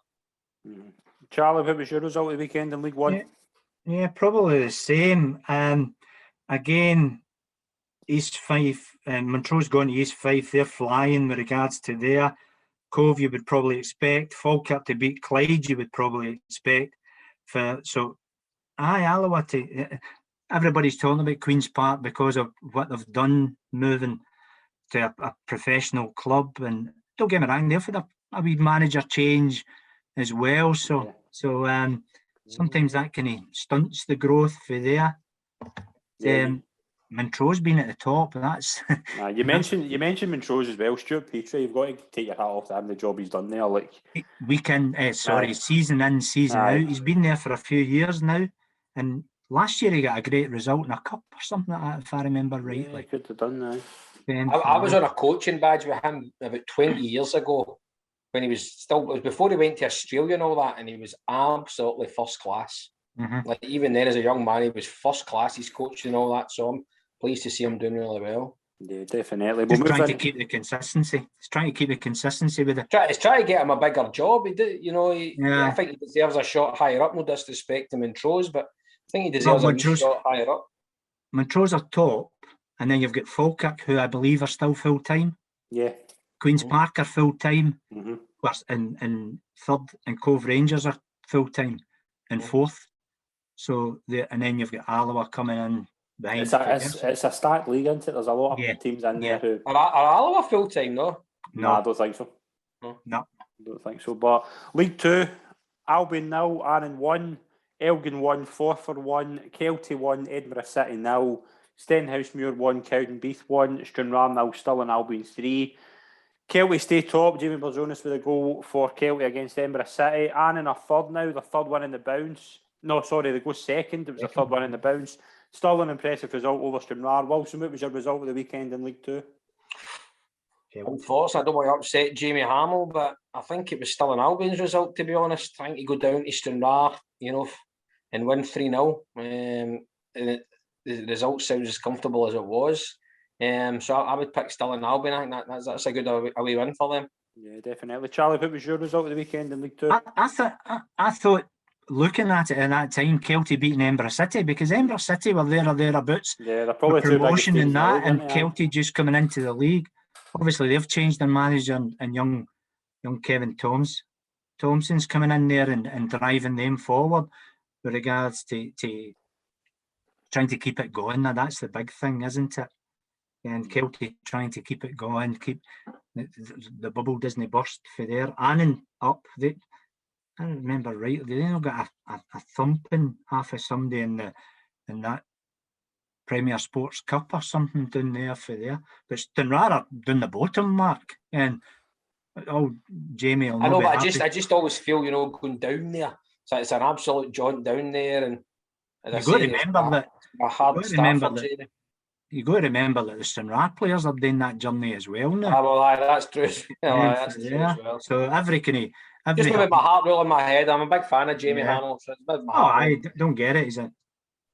Charlie, what was your result of the weekend in League One?
Yeah, probably the same. Again, East Fife, Montrose going to East Fife, they're flying with regards to their. Cove, you would probably expect. Falkirk to beat Clyde, you would probably expect. Alloa everybody's talking about Queen's Park because of what they've done, moving to a professional club. And don't get me wrong, they've had a wee manager change as well. So sometimes that kind of stunts the growth for there. Montrose being at the top, that's
you mentioned Montrose as well, Stuart Petrie. You've got to take your hat off to him, the job he's done there. Season in, season out. He's been there for a few years now, and last year he got a great result in a cup or something like that, if I remember rightly. Could have done that.
I was on a coaching badge with him about 20 years ago when he was still. It was before he went to Australia and all that, and he was absolutely first class. Like even then, as a young man, he was first class. He's coaching and all that, so I'm pleased to see him doing really well.
Yeah, definitely.
Just trying to keep the consistency. He's trying to keep the consistency with it.
He's trying to get him a bigger job. He did, I think he deserves a shot higher up. No disrespect to Montrose, but I think he deserves a shot higher up.
Montrose are top, and then you've got Falkirk, who I believe are still full time.
Yeah.
Queen's Park are full time. And third, and Cove Rangers are full time in fourth. So and then you've got Alloa coming in.
It's a stacked league, isn't it? There's a lot of teams in there who...
Are Alloa full-time, though?
No, I don't think so.
No.
I don't think so. But League 2, Albion 0, Arran 1, Elgin 1, Forfar 1, Kelty 1, Edinburgh City 0, Stenhousemuir 1, Cowdenbeath 1, Stranraer 0, Stirling Albion 3. Kelty stay top. Jamie Berzonis with a goal for Kelty against Edinburgh City. Arran are third now, the third one in the bounce. No, sorry, they go second. It was the third one in the bounce. Still an impressive result over Stranraer. Wilson, what was your result of the weekend in League 2?
Unfortunately, I don't want to upset Jamie Hamill, but I think it was still an Albion's result, to be honest. Trying to go down to Stranraer, and win 3-0. The result sounds as comfortable as it was. So I would pick still an Albion. I think that's a good away win for them.
Yeah, definitely. Charlie, what was your result of the weekend in League 2?
I thought, looking at it at that time, Kelty beating Edinburgh City, because Edinburgh City were there or thereabouts.
Yeah, they're probably
promotion in that, and Kelty just coming into the league. Obviously, they've changed their manager, and young Kevin Thompson's coming in there and driving them forward with regards to trying to keep it going. Now, that's the big thing, isn't it? And Kelty trying to keep it going, keep the bubble doesn't burst for there. Annan up. I don't remember rightly. They all got a thumping half of somebody in that Premier Sports Cup or something down there for there. But Stranraer are down the bottom, Mark. And Jamie will
I know, but I just always feel, going down there. So it's an absolute jaunt down there. And
you've got to remember that. You've got to remember that the Stranraer players are doing that journey as well now.
Well, that's true. That's true as well.
So
Just with my heart ruling my head, I'm a big fan of Jamie Hannell. So it's with my heart.
I don't get it. He's a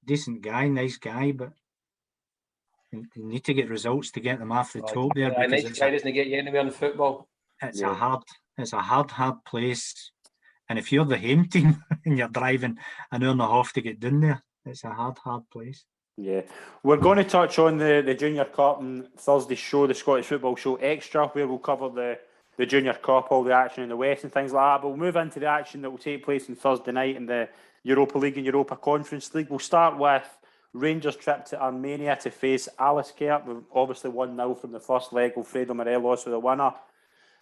decent guy, nice guy, but you need to get results to get them off the top there.
Because nice guy doesn't get you anywhere in football.
It's a hard place. And if you're the home team and you're driving an hour and a half to get down there, it's a hard place.
Yeah, we're going to touch on the Junior Cup and Thursday's show, the Scottish Football Show Extra, where we'll cover the Junior Cup, all the action in the West and things like that. But we'll move into the action that will take place on Thursday night in the Europa League and Europa Conference League. We'll start with Rangers' trip to Armenia to face Alaskirk. We've obviously 1-0 from the first leg. Alfredo Morelos with a winner.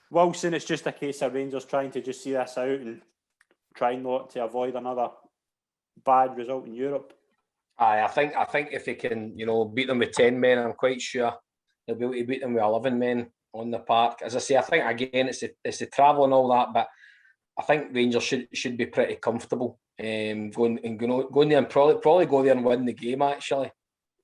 Wilson, it's just a case of Rangers trying to just see this out and try not to avoid another bad result in Europe.
I think if they can, beat them with 10 men, I'm quite sure they'll be able to beat them with 11 men on the park. As I say, I think again it's the travel and all that, but I think Rangers should be pretty comfortable going there and probably go there and win the game actually,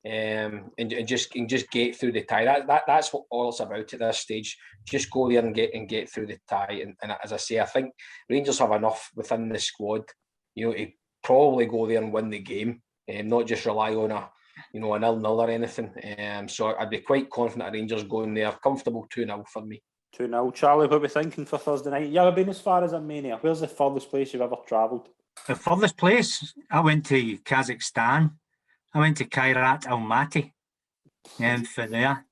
and just get through the tie. That's what all it's about at this stage. Just go there and get through the tie. And as I say, I think Rangers have enough within the squad, to probably go there and win the game. Not just rely on a 0-0 or anything. So I'd be quite confident Rangers going there, comfortable 2-0 for me.
2-0. Charlie, what are we thinking for Thursday night? You ever been as far as Armenia? Where's the furthest place you've ever travelled?
The furthest place? I went to Kazakhstan. I went to Kairat Almaty. For there.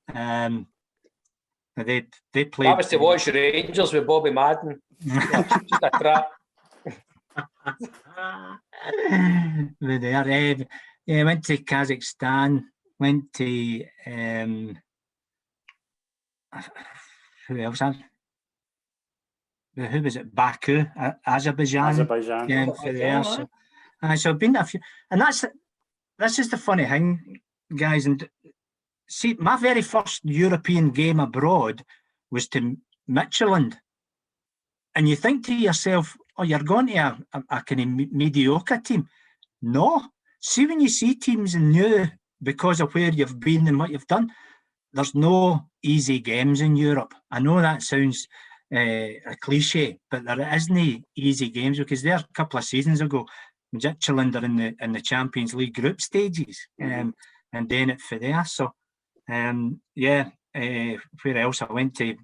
They played...
That was to watch Rangers with Bobby Madden. Just a trap.
Went to Kazakhstan, went to who else? Who was it? Baku, Azerbaijan. For there. So I've been a few, and this is the funny thing, guys. And see, my very first European game abroad was to Midtjylland, and you think to yourself, oh, you're going to a kind of mediocre team. No. See, when you see teams in new, because of where you've been and what you've done, there's no easy games in Europe. I know that sounds a cliche, but there isn't easy games, because there a couple of seasons ago, Midtjylland are in the Champions League group stages, and then it for there. So, where else? I went to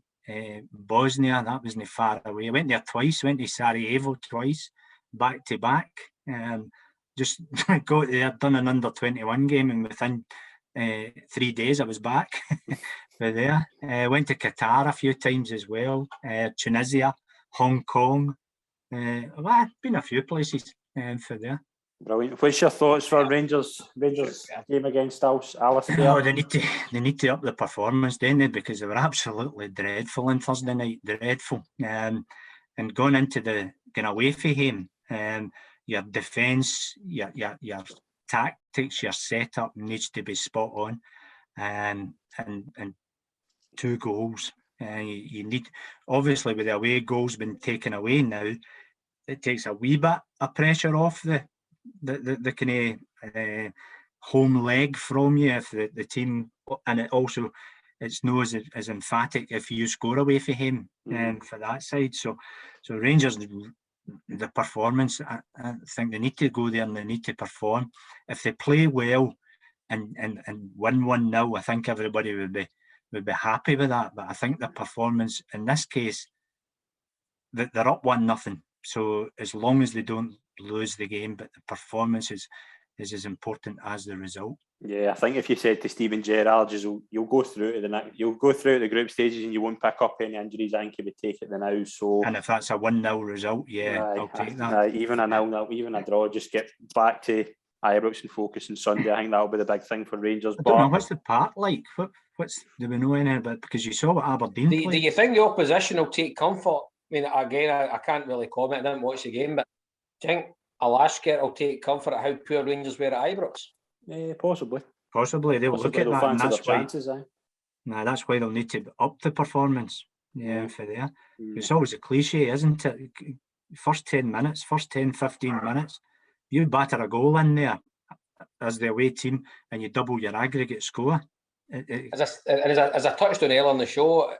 Bosnia. That wasn't far away. I went there twice. Went to Sarajevo twice, back to back. Just got there, done an under-21 game, and within 3 days I was back. For there. Went to Qatar a few times as well. Tunisia, Hong Kong. I've been a few places for there.
Brilliant. What's your thoughts for Rangers game against Alaskirk?
No, they need to up the performance, don't they? Because they were absolutely dreadful on Thursday night. Dreadful. And going into the away for him, your defence, your tactics, your setup needs to be spot on. And 2 goals. You need, obviously, with the away goals been taken away now, it takes a wee bit of pressure off the kind of home leg from you if the team, and it's no as emphatic if you score away for him for that side. So Rangers, the performance, I think they need to go there and they need to perform. If they play well and win 1-0, I think everybody would be happy with that. But I think the performance in this case, they're up 1-0. So as long as they don't lose the game, but the performance is as important as the result.
Yeah, I think if you said to Steven Gerrard, you'll go through to the group stages and you won't pick up any injuries, I think he would take it now. So,
and if that's a 1-0 result, I'll take that.
Even a 0-0, even a draw, just get back to Ibrox and focus on Sunday. I think that'll be the big thing for Rangers.
I don't know, what's the park like? Do we know anything about? Because you saw what Aberdeen played.
Do you think the opposition will take comfort? I mean, again, I can't really comment. I didn't watch the game, but do you think Alaskirk will take comfort at how poor Rangers were at Ibrox?
Possibly.
Possibly. They'll look at that, and that's why.
Chances,
that's why they'll need to up the performance. For there. It's always a cliche, isn't it? First 10 minutes, first 10, 15 minutes, you batter a goal in there as the away team, and you double your aggregate score.
As I touched on earlier on the show,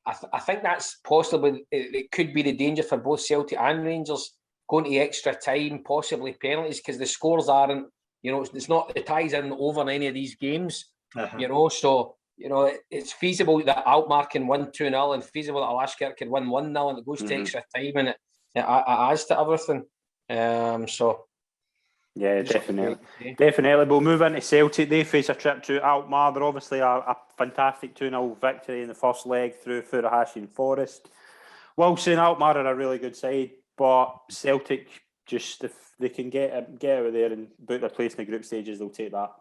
I think that's possibly, it could be the danger for both Celtic and Rangers going to extra time, possibly penalties, because the scores aren't, it's not, the ties aren't over in any of these games, so, it's feasible that Alkmaar can win 2-0 and feasible that Alaskirk can win 1-0 and it goes to extra time and it adds to everything. So.
Yeah, definitely. Definitely. We'll move into Celtic. They face a trip to Alkmaar. They're obviously a fantastic 2-0 victory in the first leg through Furuhashi and Forest. Wilson, Alkmaar are a really good side, but Celtic, just if they can get out of there and book their place in the group stages, they'll take that.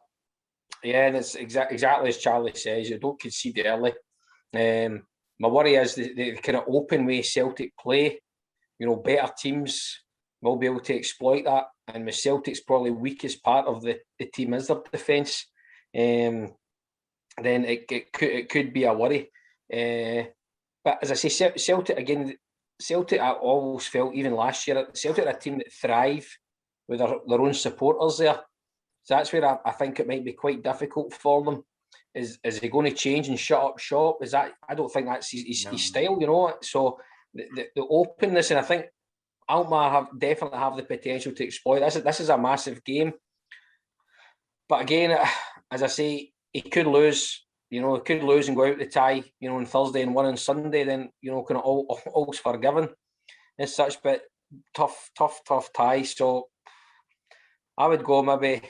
Yeah,
and it's exactly as Charlie says, you don't concede early. My worry is the kind of open way Celtic play, better teams will be able to exploit that. And with Celtic's probably weakest part of the team is their defence, then it could be a worry. But as I say, Celtic, I always felt, even last year, Celtic are a team that thrive with their own supporters there. So that's where I think it might be quite difficult for them. Is he going to change and shut up shop? I don't think that's his style, So the openness, and I think Alkmaar definitely have the potential to exploit this. This is a massive game. But again, as I say, he could lose. He could lose and go out the tie, on Thursday and win on Sunday. Then, kind of all's forgiven as such. But tough tie. So I would go maybe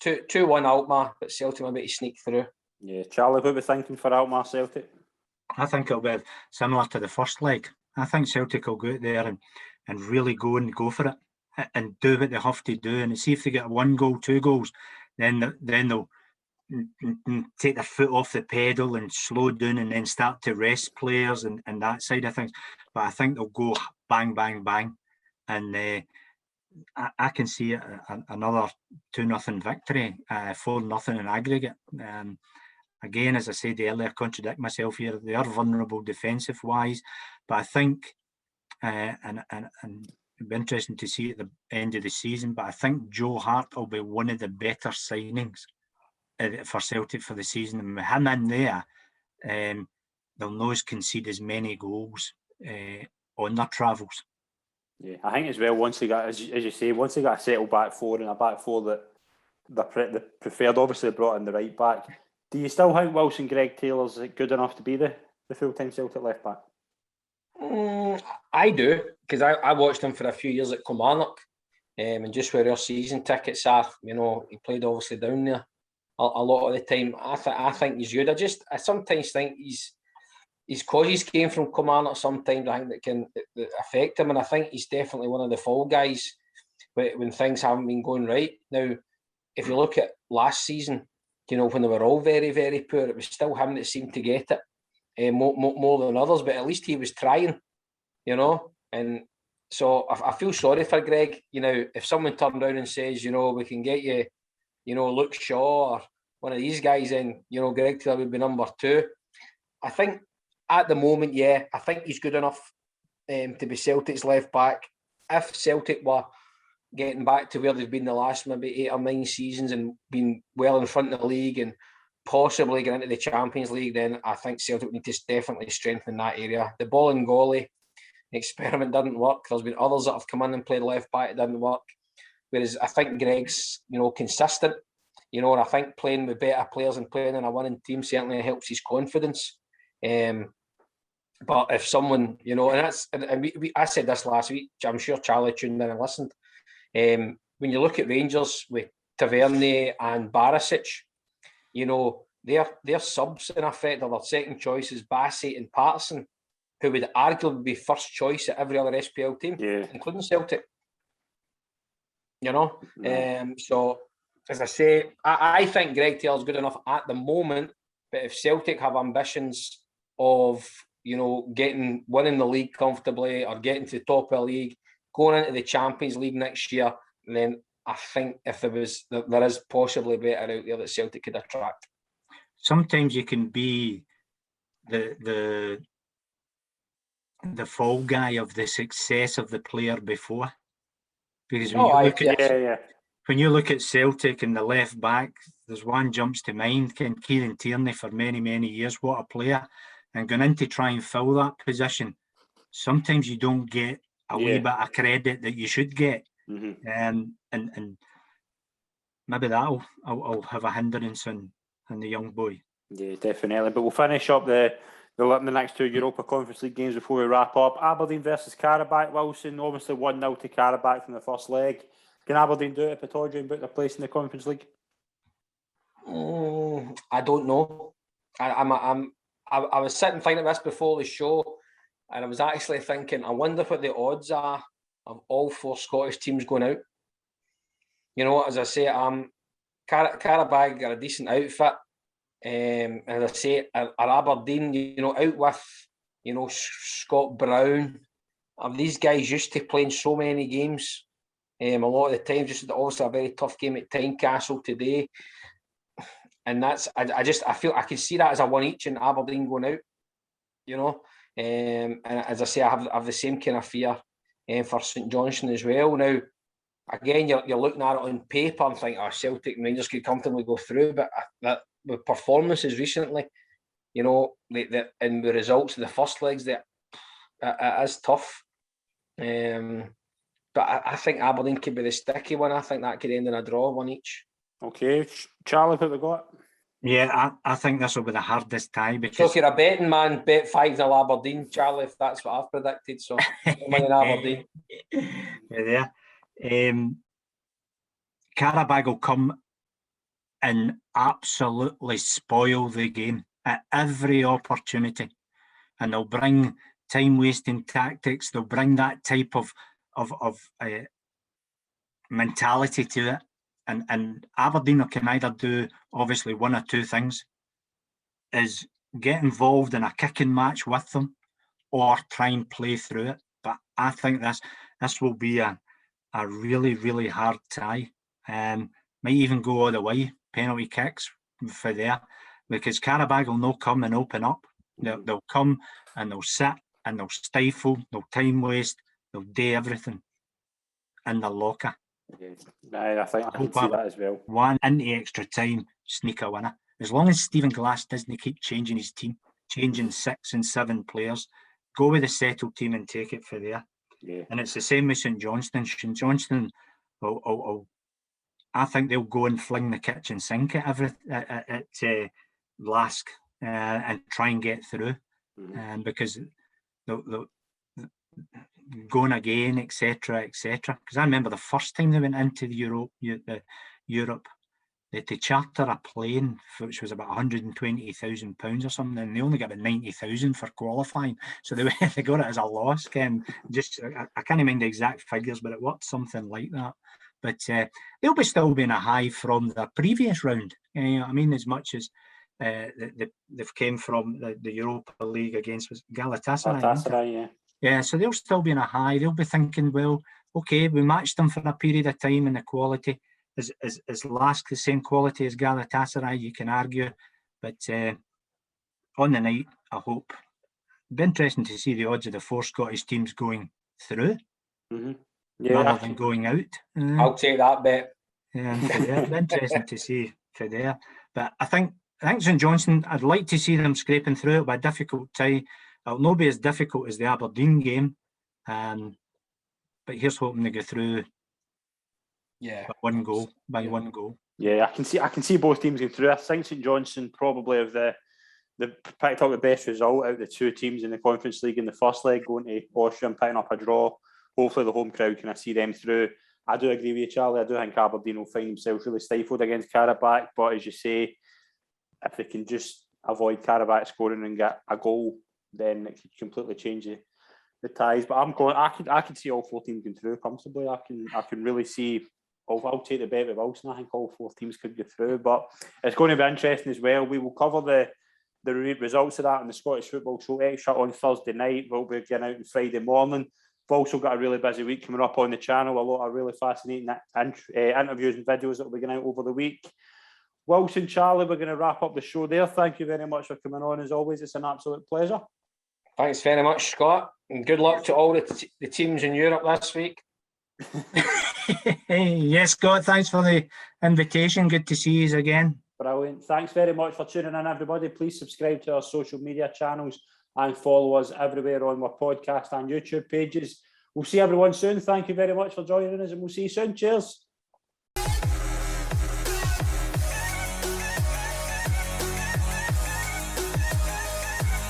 2-1 Alkmaar, but Celtic maybe to sneak through.
Yeah, Charlie, what are we thinking for Alkmaar Celtic?
I think it'll be similar to the first leg. I think Celtic will go out there and really go for it and do what they have to do, and see if they get 1 goal, 2 goals, then they'll take their foot off the pedal and slow down and then start to rest players and that side of things. But I think they'll go bang, bang, bang, and I can see another 2-0 victory, 4-0 in aggregate. Again, as I said earlier, I contradict myself here. They are vulnerable defensive wise, but I think, and it'll be interesting to see at the end of the season, but I think Joe Hart will be one of the better signings for Celtic for the season. And with him in there, they'll not concede as many goals on their travels.
Yeah, I think as well, once they got, as you say, once they got a settled back four and a back four that they preferred, obviously they brought in the right back. Do you still think Wilson Greg Taylor's good enough to be the full-time Celtic left back?
I do, because I watched him for a few years at Kilmarnock, and just where our season tickets are, he played obviously down there a lot of the time. I think he's good. I sometimes think his causes came from Kilmarnock sometimes, I think that affect him, and I think he's definitely one of the fall guys when things haven't been going right. Now, if you look at last season, when they were all very, very poor, it was still him that seemed to get it more than others, but at least he was trying, and so I feel sorry for Greg. If someone turned around and says, we can get you, Luke Shaw or one of these guys in, Greg Taylor would be number 2. I think at the moment, I think he's good enough to be Celtic's left back. If Celtic were getting back to where they've been the last maybe 8 or 9 seasons and been well in front of the league and possibly get into the Champions League, then I think Celtic need to definitely strengthen that area. The ball and goalie experiment didn't work. There's been others that have come in and played left back, it didn't work. Whereas I think Greg's, consistent, and I think playing with better players and playing in a winning team certainly helps his confidence. But if someone, I said this last week, I'm sure Charlie tuned in and listened. When you look at Rangers with Tavernier and Barisic, their subs in effect are their second choices, Bassett and Patterson, who would arguably be first choice at every other SPL team, including Celtic. So as I say, I think Greg Taylor's good enough at the moment, but if Celtic have ambitions of winning the league comfortably or getting to the top of the league, going into the Champions League next year, then I think if there is possibly better out there that Celtic could attract.
Sometimes you can be the fall guy of the success of the player before, because when you look at Celtic and the left back, there's one jumps to mind, Kieran Tierney for many years. What a player! and going in to try and fill that position, sometimes you don't get a wee bit of credit that you should get. And maybe that'll I'll have a hindrance on the young boy. Yeah,
definitely. But we'll finish up the next two Europa Conference League games before we wrap up. Aberdeen versus Karabakh, Wilson. Obviously 1-0 to Karabakh from the first leg. Can Aberdeen do it if Pittodrie and book their place in the Conference League?
I don't know. I was sitting thinking this before the show, and I was actually thinking, I wonder what the odds are of all 4 Scottish teams going out. You know, as I say, Karabakh are a decent outfit. And as I say, are Aberdeen, you know, out with, you know, Scott Brown. These guys used to playing so many games. A lot of the time, just also a very tough game at Tynecastle today. And that's, I feel I can see that as a 1 each in Aberdeen going out, you know. And as I say, I have the same kind of fear for St Johnstone as well. Now, again, you're looking at it on paper and thinking, Celtic and Rangers could comfortably go through, but with performances recently, you know, and the results of the first legs, that it is tough. But I think Aberdeen could be the sticky one. I think that could end in a draw, 1 each.
Okay, Charlie, what we got?
Yeah, I think this will be the hardest tie because...
So if you're a betting man, bet 5-0 Aberdeen, Charlie, if that's what I've predicted. So, money in Aberdeen.
Yeah. Karabakh will come and absolutely spoil the game at every opportunity. And they'll bring time-wasting tactics. They'll bring that type of mentality to it. And Aberdeen can either do, obviously, 1 or 2 things, is get involved in a kicking match with them or try and play through it. But I think this will be a really, really hard tie. Might even go all the way, penalty kicks for there, because Karabakh will not come and open up. They'll come and they'll sit and they'll stifle, they'll time waste, they'll do everything in the locker.
I think I can see that as well.
1 into extra time, sneak a winner. As long as Stephen Glass doesn't keep changing his team, changing 6 and 7 players, go with the settled team and take it for there.
Yeah.
And it's the same with St Johnstone. St Johnstone, I think they'll go and fling the kitchen sink at Lask and try and get through, because they'll going again, etc., etc. Because I remember the first time they went into the Europe, they had to charter a plane, which was about £120,000 or something, and they only got about 90,000 for qualifying. So they got it as a loss. I can't mind the exact figures, but it worked something like that. But they'll be still being a high from the previous round. You know what I mean? As much as they've came from the Europa League against Galatasaray.
Galatasaray, yeah.
Yeah, so they'll still be in a high. They'll be thinking, well, okay, we matched them for a period of time, and the quality is Lask the same quality as Galatasaray, you can argue. But on the night, I hope. It'd be interesting to see the odds of the 4 Scottish teams going through rather than going out.
I'll take that bet.
Yeah, it'd be interesting to see for there. But I think St Johnstone, I'd like to see them scraping through it by a difficult tie. It'll not be as difficult as the Aberdeen game, but here's hoping they go through.
Yeah,
by one goal.
Yeah, I can see both teams going through. I think St Johnstone probably have they've picked up the best result out of the 2 teams in the Conference League in the first leg, going to Austria and picking up a draw. Hopefully the home crowd can see them through. I do agree with you, Charlie. I do think Aberdeen will find themselves really stifled against Karabakh, but as you say, if they can just avoid Karabakh scoring and get a goal, then it could completely change the ties. But I can see all 4 teams going through comfortably. I can really see. I'll take the bet with Wilson. I think all 4 teams could go through, but it's going to be interesting as well. We will cover the results of that on the Scottish Football Show Extra on Thursday night. We'll be getting out on Friday morning. We've also got a really busy week coming up on the channel. A lot of really fascinating interviews and videos that will be going out over the week. Wilson, Charlie, we're going to wrap up the show there. Thank you very much for coming on. As always, it's an absolute pleasure.
Thanks very much, Scott, and good luck to all the teams in Europe this week.
Yes, Scott, thanks for the invitation. Good to see you again.
Brilliant. Thanks very much for tuning in, everybody. Please subscribe to our social media channels and follow us everywhere on our podcast and YouTube pages. We'll see everyone soon. Thank you very much for joining us, and we'll see you soon. Cheers.